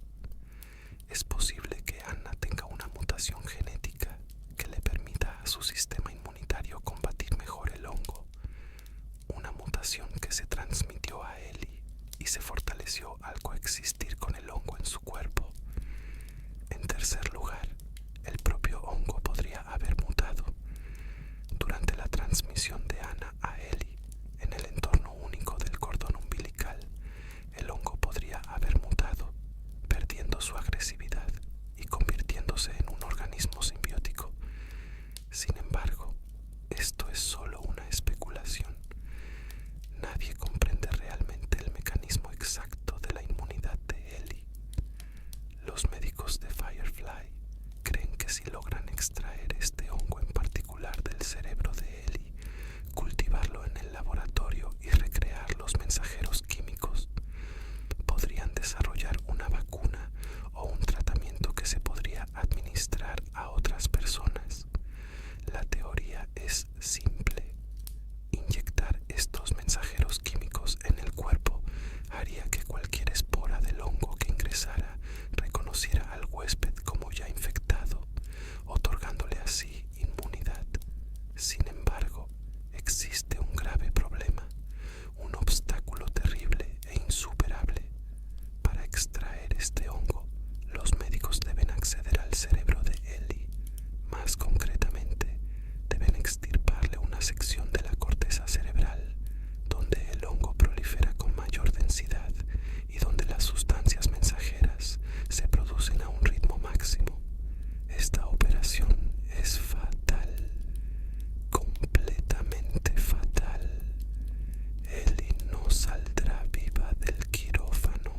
Es posible que Anna tenga una mutación genética que le permita a su sistema inmunitario combatir mejor el hongo, una mutación que se transmitió a Ellie y se fortaleció al coexistir con el hongo en su cuerpo. En tercer lugar, el propio hongo podría haber mutado. Durante la transmisión de Anna a Ellie en el entorno único del cordón umbilical, el hongo podría haber mutado, perdiendo su agresividad y convirtiéndose en un organismo simbiótico. Sin embargo, esto es solo una especulación. Nadie comprende realmente el mecanismo exacto de la inmunidad de Ellie. Los médicos de Firefly creen que si logran extraer este hongo en particular del cerebro de Ellie, cultivarlo en el laboratorio y recrear los mensajeros químicos, podrían desarrollar una vacuna o un tratamiento que se podría administrar a otras personas. La teoría es simple. Inyectar estos mensajeros químicos en el cuerpo haría que cualquier espora del hongo que ingresara reconociera al huésped como ya infectado, otorgándole así inmunidad. Sin embargo, existe un grave problema, un obstáculo terrible e insuperable. Para extraer este hongo, los médicos deben acceder al cerebro de Ellie. Más concretamente, deben extirparle una sección de la corteza cerebral, donde el hongo prolifera con mayor densidad y donde las sustancias mensajeras se producen a un ritmo máximo. Esta operación es fatal, completamente fatal. Ellie no saldrá viva del quirófano.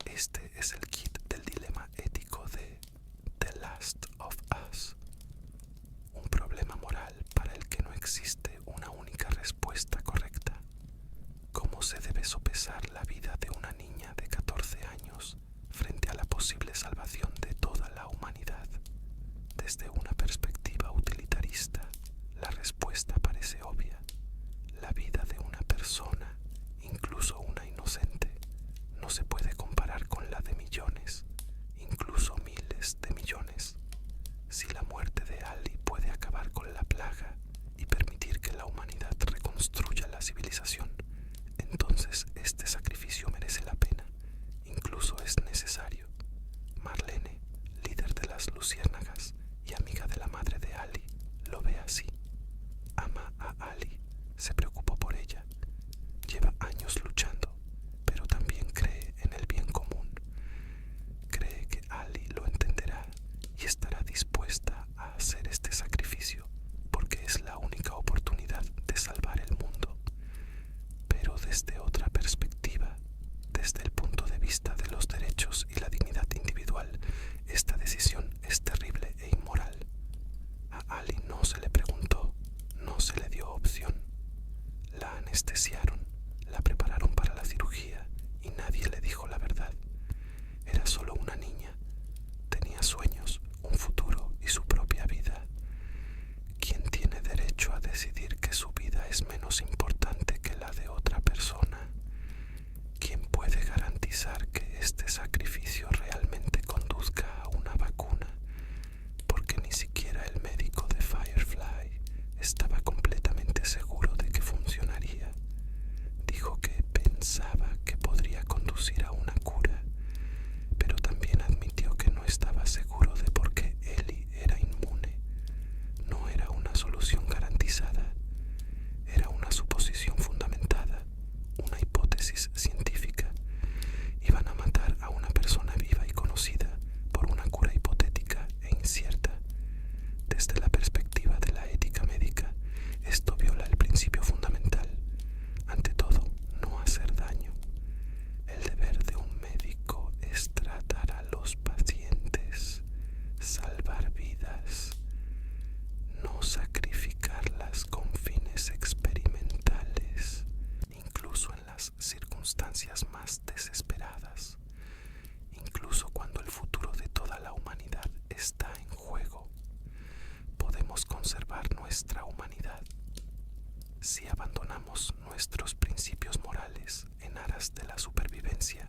Este es el kit del dilema ético de The Last of Us. Un problema moral para el que no existe una única respuesta correcta. ¿Cómo se debe sopesar la vida de una niña de 14 años frente a la posible salvación de toda la humanidad? Desde una perspectiva utilitarista, la respuesta parece obvia. La vida de una persona, incluso una inocente, no se puede comparar con la de millones, incluso miles de millones. Si la muerte de Ali puede acabar con la plaga y permitir que la humanidad reconstruya la civilización, entonces este sacrificio merece la pena, incluso es necesario. Marlene, líder de las Luciérnagas y amiga de la madre de Ali, lo ve así. Ama a Ali, se preocupó por ella, lleva años luchando, pero también cree en el bien común. Cree que Ali lo entenderá y estará dispuesta a hacer este sacrificio porque es la única oportunidad de salvar el mundo. Pero desde otra perspectiva, desde el punto de vista de los derechos y la dignidad individual, esta decisión es terrible e inmoral. A Ali no se le preguntó, no se le dio opción. La anestesiaron, la prepararon para la cirugía y nadie le dijo la verdad. Era solo una niña. Tenía sueños, un futuro y su propia vida. ¿Quién tiene derecho a decidir que su vida es menos importante que la de otra persona? ¿Quién puede garantizar que este sacrificio realmente conduzca a una vacuna? Porque ni siquiera el médico de Firefly estaba completamente seguro de que funcionaría. Dijo que pensaba que podría conducir a una cura, pero también admitió que no estaba seguro de por qué Ellie era inmune. No era una solución garantizada, era una suposición fundamentada, una hipótesis científica. Iban a matar a una persona viva y conocida por una cura hipotética e incierta. Desde la perspectiva de la ética médica, esto viola el principio fundamental. Ante todo, no hacer daño. El deber de un médico es tratar a los pacientes, salvar vidas, no sacrificarlas con fines experimentales, incluso en las circunstancias más desesperadas, incluso cuando el futuro de toda la humanidad está en juego. nuestra humanidad. Si abandonamos nuestros principios morales en aras de la supervivencia,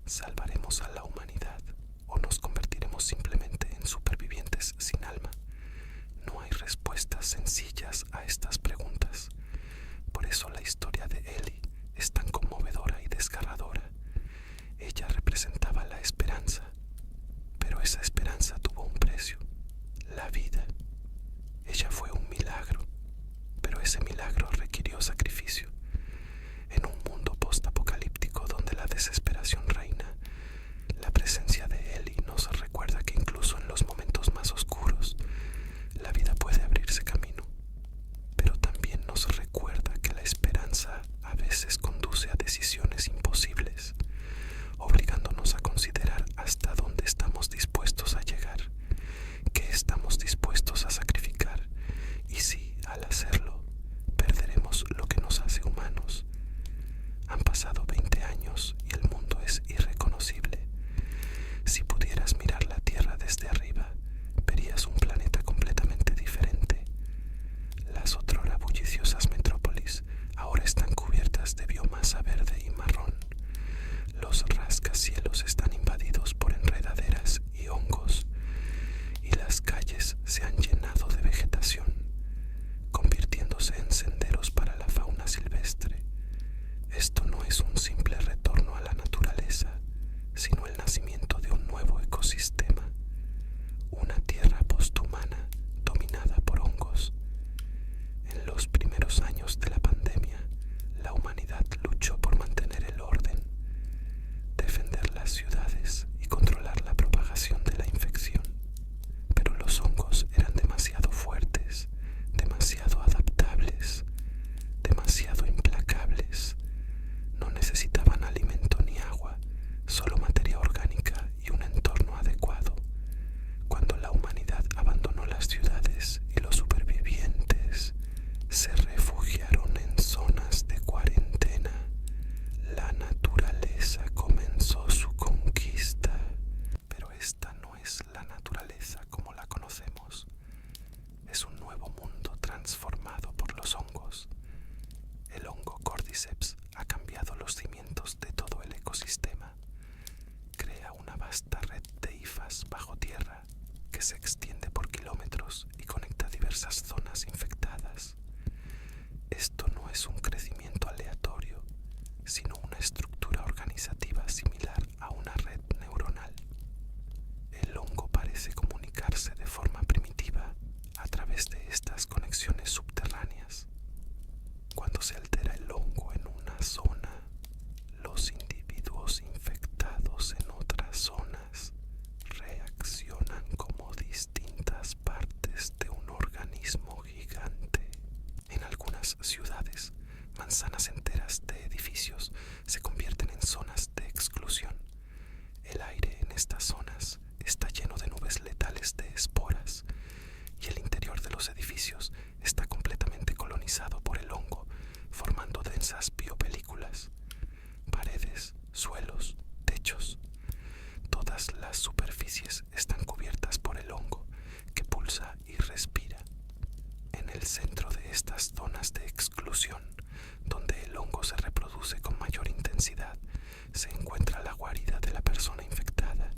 ¿salvaremos a la humanidad o nos convertiremos simplemente en supervivientes sin alma? No hay respuestas sencillas a estas preguntas. Por eso la historia de Ellie es tan conmovedora y desgarradora. Ella representaba la esperanza, pero esa esperanza tuvo un precio: la vida. Ella fue un milagro, pero ese milagro requirió sacrificio. En un mundo postapocalíptico donde la desesperación reina, la presencia de Ellie nos recuerda que incluso en los momentos más oscuros, la vida puede abrirse camino. Pero también nos recuerda que la esperanza a veces conduce a decisiones imposibles, obligándonos a considerar hasta dónde estamos dispuestos a llegar, qué estamos dispuestos a sacrificar, y si, al hacerlo, perderemos lo que nos hace humanos. Han pasado 20 años y el mundo es irreconocible. Si pudieras mirar la Tierra desde arriba, verías un planeta completamente diferente. Las otrora bulliciosas metrópolis ahora están cubiertas de biomasa verde y marrón. Los rascacielos están invadidos por enredaderas y hongos, y las calles se han llenado de vegetación, convirtiéndose en senderos para la fauna silvestre. Esto no es un simple retorno a la naturaleza, sino el nacimiento de un nuevo ecosistema, una tierra posthumana dominada por hongos. En los primeros años de la pandemia, la humanidad luchó por mantener el orden, defender las ciudades y controlar la propagación de la infección. Pero los hongos eran demasiado fuertes, demasiado adaptables, demasiado implacables. No necesitaban alimento ni agua, solo materia orgánica y un entorno adecuado. Cuando la humanidad abandonó las ciudades y los supervivientes se refugiaron en zonas de cuarentena, la naturaleza comenzó su conquista. Pero esta no es la naturaleza como la conocemos. Es un nuevo mundo transformado por los hongos. El hongo Cordyceps ha cambiado los cimientos de todo el ecosistema. Crea una vasta red de hifas bajo tierra que se extiende por kilómetros y conecta diversas zonas infectadas. Esto no es un crecimiento aleatorio, sino una estructura organizativa similar a una red neuronal. El hongo parece comunicarse de forma primitiva a través de estas conexiones subterráneas. Cuando se altera el hongo en una zona, los individuos infectados en otras zonas reaccionan como distintas partes de un organismo gigante. En algunas ciudades, manzanas enteras de edificios se convierten en zonas de exclusión. El aire en estas zonas está lleno de nubes letales de esporas, y el interior de los edificios está completamente colonizado por el hongo, formando densas biopelículas. Paredes, suelos, techos. Todas las superficies están cubiertas por el hongo, que pulsa y respira. En el centro de estas zonas de exclusión, donde el hongo se reproduce con mayor intensidad, se encuentra la guarida de la persona infectada.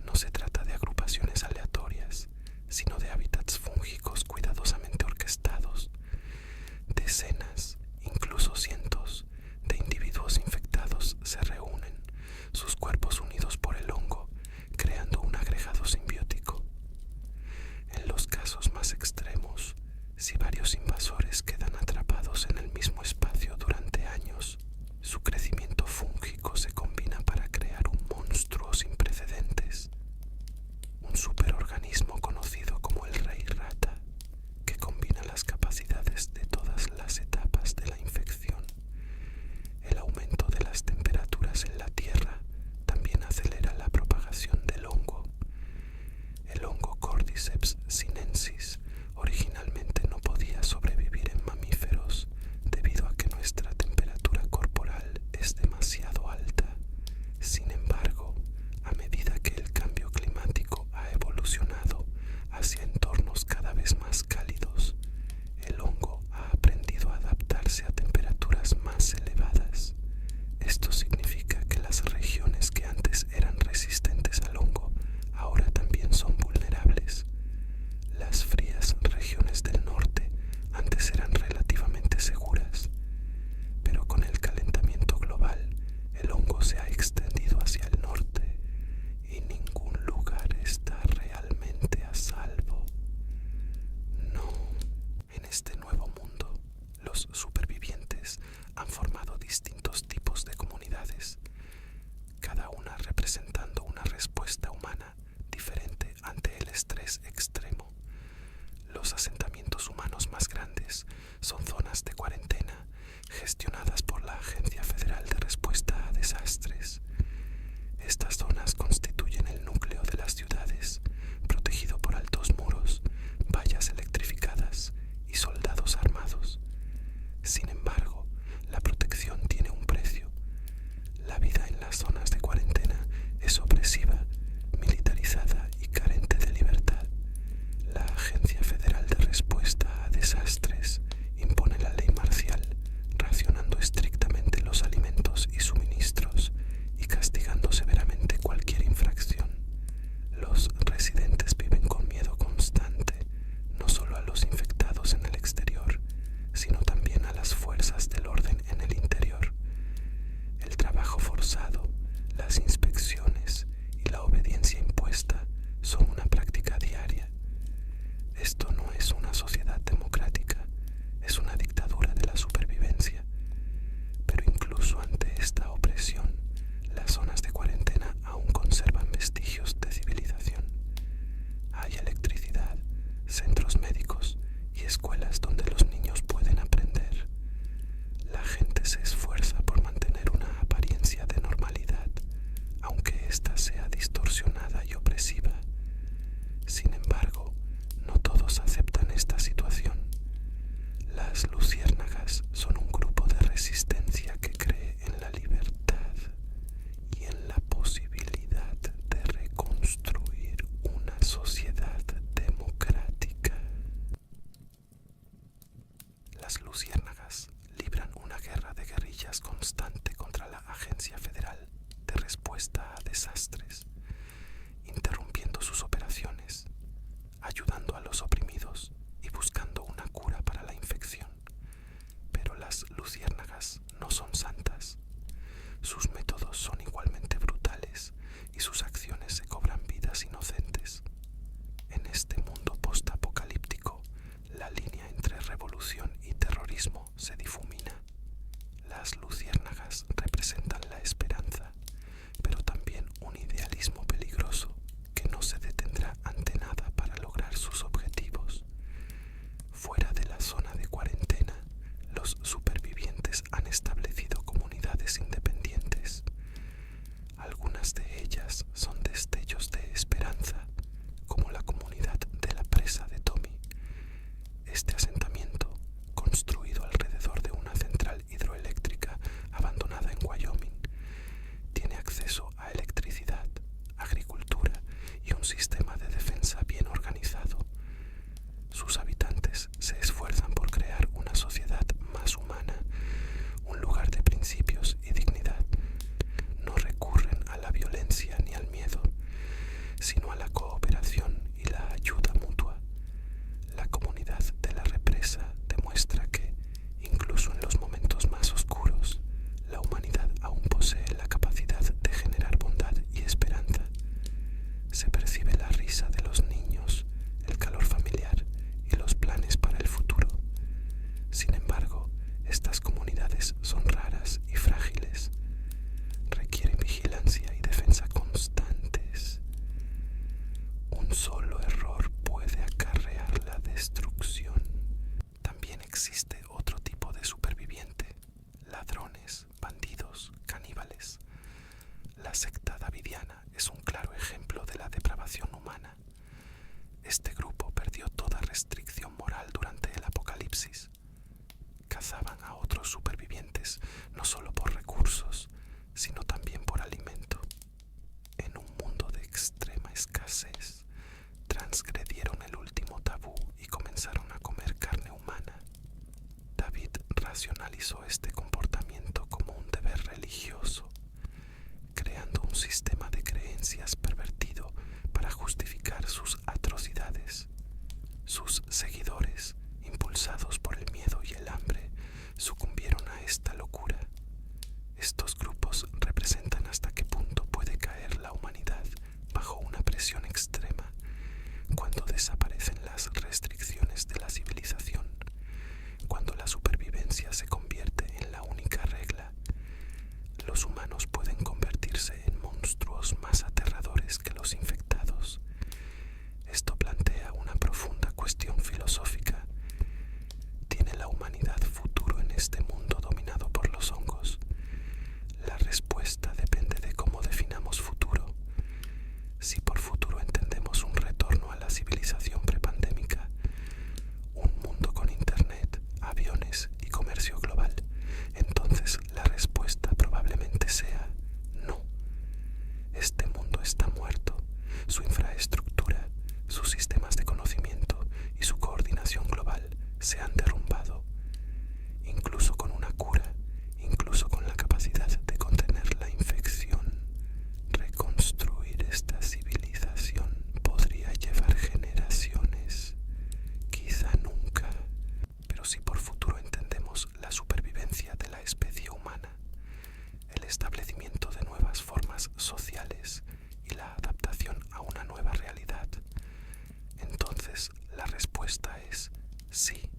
No se trata de agrupaciones aleatorias, sino de hábitats fúngicos cuidadosamente orquestados. Decenas, incluso cientos, de individuos infectados se reúnen, sus cuerpos unidos por el hongo, creando un agregado simbiótico. En los casos más extremos, si varios invasores quedan atrapados en el mismo espacio durante años, su crecimiento fúngico se combina para crear un monstruo sin precedentes, un superorganismo conocido como el rey rata, que combina las capacidades de todas las etapas de la infección. El aumento de las temperaturas en la Tierra también acelera la propagación del hongo. El hongo Cordyceps sinensis originalmente no podía sobrevivir en mamíferos debido a que nuestra temperatura corporal es demasiado alta. Sin embargo, a medida que el cambio climático ha evolucionado hacia entornos cada vez más cálidos, estrés extremo. Los asentamientos humanos más grandes son zonas de cuarentena gestionadas por la Agencia Federal de Respuesta a Desastres. Estas zonas constituyen el núcleo de las ciudades, protegido por altos muros, vallas electrificadas y soldados armados. Sin embargo, la protección tiene un precio. La vida en las zonas de cuarentena es opresiva, militarizada y carente de libertad. La Agencia Federal de Respuesta a Desastres impone la ley marcial, racionando estrictamente los alimentos y suministros y castigando severamente cualquier infracción. Los residentes viven con miedo constante, no solo a los infectados en el exterior, sino también a las fuerzas del orden en el interior. El trabajo forzado, las inspecciones y la obediencia impuesta son una práctica diaria. Esto no es una sociedad democrática, es una dictadura de la supervivencia. Pero incluso ante esta opresión, las zonas de cuarentena aún conservan vestigios de civilización. Hay electricidad, centros médicos y escuelas donde los niños pueden aprender. La gente se esfuerza por mantener una apariencia de normalidad, aunque ésta sea distorsionada y opresiva. Sin embargo, no todos aceptan esta situación. Las luciérnagas son un grupo de resistencia que cree en la libertad y en la posibilidad de reconstruir una sociedad democrática. Las luciérnagas libran una guerra de guerrillas constante contra la Agencia Federal de Respuesta a Desastres, interrumpiendo sus operaciones, ayudando a los oprimidos y buscando una cura para la infección. Pero las luciérnagas no son santas. Sus métodos son igualmente brutales y sus acciones se cobran vidas inocentes. En este mundo postapocalíptico, la línea entre revolución y terrorismo se difumina. Las luciérnagas representan la esperanza, pero también un idealismo peligroso que no se detendrá ante nada para lograr sus objetivos. Fuera de la zona de cuarentena, los supervivientes han establecido comunidades independientes. Algunas de ellas son destellos de esperanza, como la comunidad de la presa de Tommy. Este asentamiento, construido alrededor de una central hidroeléctrica abandonada en Wyoming, tiene acceso a electricidad, agricultura y un sistema de defensa bien organizado. Sus habitantes se esfuerzan por crear una sociedad más humana, un lugar de principios y dignidad. No recurren a la violencia ni al miedo, sino a la cooperación y la ayuda mutua. La comunidad de la represa demuestra que, incluso en los momentos más oscuros, la humanidad aún posee la capacidad de generar bondad y esperanza. Se percibe la risa de los niños, el calor familiar y los planes para el futuro. Sin embargo, estas comunidades son raras y frágiles. Requieren vigilancia y defensa constantes. Un solo error puede acarrear la destrucción. También existe otro tipo de superviviente: ladrones, bandidos, caníbales. La secta davidiana es un claro ejemplo de la depravación humana. Este grupo perdió toda restricción moral durante el apocalipsis. Cazaban a otros supervivientes no solo por recursos, sino también por alimento. En un mundo de extrema escasez, transgredieron el último tabú y comenzaron a comer carne humana. David racionalizó este comportamiento como un deber religioso, creando un sistema de creencias pervertido para justificar sus atrocidades. Sus seguidores, impulsados por el miedo y el hambre, sucumbieron a esta locura. Estos grupos representan hasta qué punto puede caer la humanidad bajo una presión extrema, cuando desaparecen las restricciones de la civilización, cuando la supervivencia se convierte en la única regla. Los humanos pueden convertirse en monstruos más aterradores que los infectados. Esto respuesta es sí.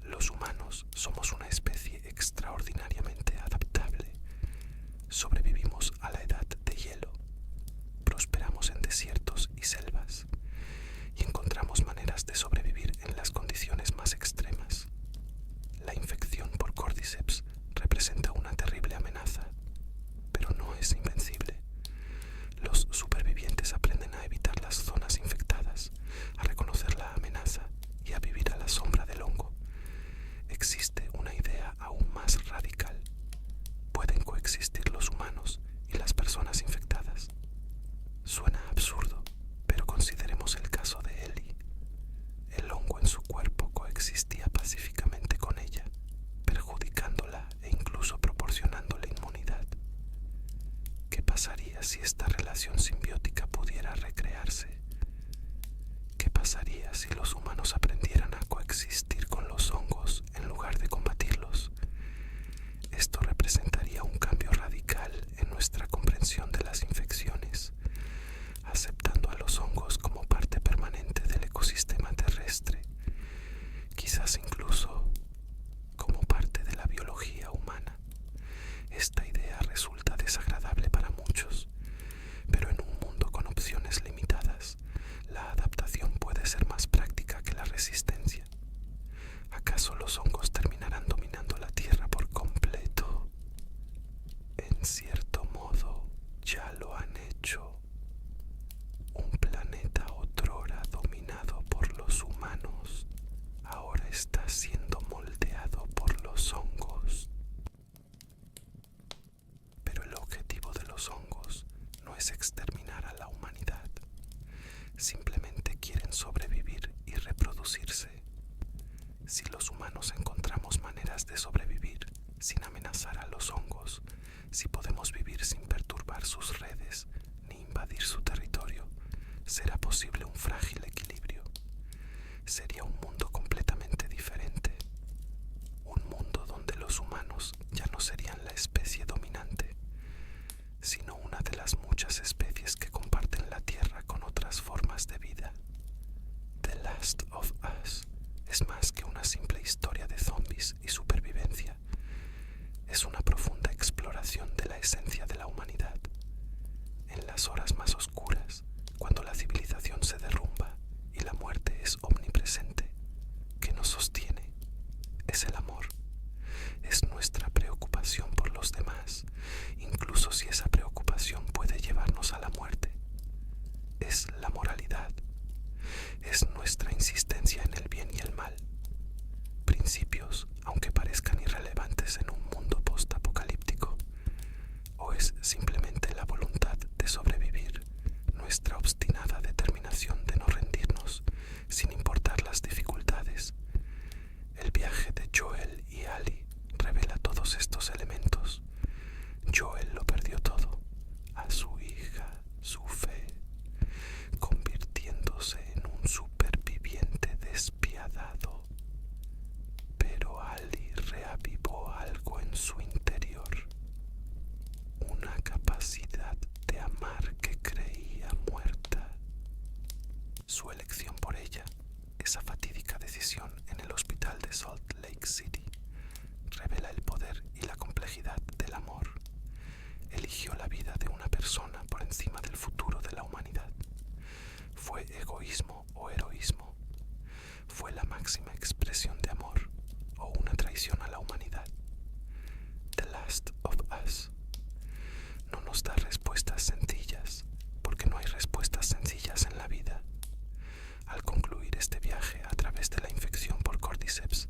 Los humanos somos una especie extraordinariamente adaptable. Sobrevivimos a la edad de hielo, prosperamos en desiertos y selvas y encontramos maneras de sobrevivir en las condiciones más extremas. La infección por Cordyceps representa una terrible amenaza, pero no es invencible. Los supervivientes aprenden a evitar las zonas infectadas, a reconocer la amenaza y a vivir a la sombra del hongo. Existe una idea aún más radical. Pueden coexistir los humanos y las personas infectadas. Suena absurdo, pero consideremos el caso de Ellie. El hongo en su cuerpo coexistía pacíficamente con ella, perjudicándola e incluso proporcionándole inmunidad. ¿Qué pasaría si esta relación simbiótica pudiera recrearse? ¿Qué pasaría si los humanos aprendieran a coexistir con los hongos en lugar de combatirlos? Esto representaría un cambio radical en nuestra comprensión de las infecciones, aceptando a los hongos como parte permanente del ecosistema terrestre, quizás incluso como parte de la biología humana. Esta idea resulta desagradable para muchos, pero en un mundo con opciones limitadas, la adaptación puede ser más práctica que la resistencia. ¿Acaso los hongos terminarán dominando la Tierra por completo? En cierto modo, ya lo han hecho. Un planeta otrora dominado por los humanos, ahora está siendo moldeado por los hongos. Pero el objetivo de los hongos no es exterminar a la humanidad. Simplemente quieren sobrevivir y reproducirse. Si los humanos encontramos maneras de sobrevivir sin amenazar a los hongos, si podemos vivir sin perturbar sus redes ni invadir su territorio, será posible un frágil equilibrio. Sería un mundo completamente diferente. Un mundo donde los humanos ya no serían la especie dominante, sino una de las muchas especies que comparten la Tierra con otras formas de vida. The Last of Us es más que una simple historia de zombies y supervivencia. Es una profunda exploración de la esencia de la humanidad. En las horas más oscuras, cuando la civilización se derrumba y la muerte es omnipresente, ¿qué nos sostiene? Es el amor. Es nuestra preocupación por los demás, incluso si esa preocupación puede llevarnos a la muerte. Es la moralidad. Es nuestra insistencia en el bien y el mal. Principios, aunque parezcan irrelevantes en un mundo postapocalíptico. ¿O es simplemente la voluntad de sobrevivir, nuestra obstinada determinación de no rendirnos, sin importar las dificultades? El viaje de Joel y Ellie revela todos estos elementos. Joel lo perdió todo, a su hija, su fe, convirtiéndose en un superviviente despiadado. Pero Ellie reavivó algo en su interior, una capacidad de amar que creía muerta. Su elección por ella, esa fatídica decisión en el hospital de Salt Lake City, revela el poder y la complejidad del amor. Eligió la vida de una persona por encima del futuro de la humanidad. ¿Fue egoísmo o heroísmo? ¿Fue la máxima expresión de amor o una traición a la humanidad? The Last of Us no nos da respuestas sencillas, porque no hay respuestas sencillas en la vida. Al concluir este viaje a través de la infección por Cordyceps,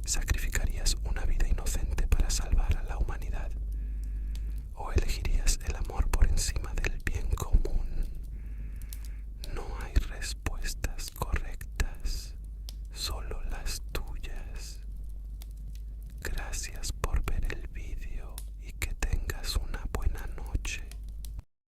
¿Sacrificarías una vida inocente para salvar a la humanidad? ¿O elegirías el amor por encima del bien común? No hay respuestas correctas, solo las tuyas. Gracias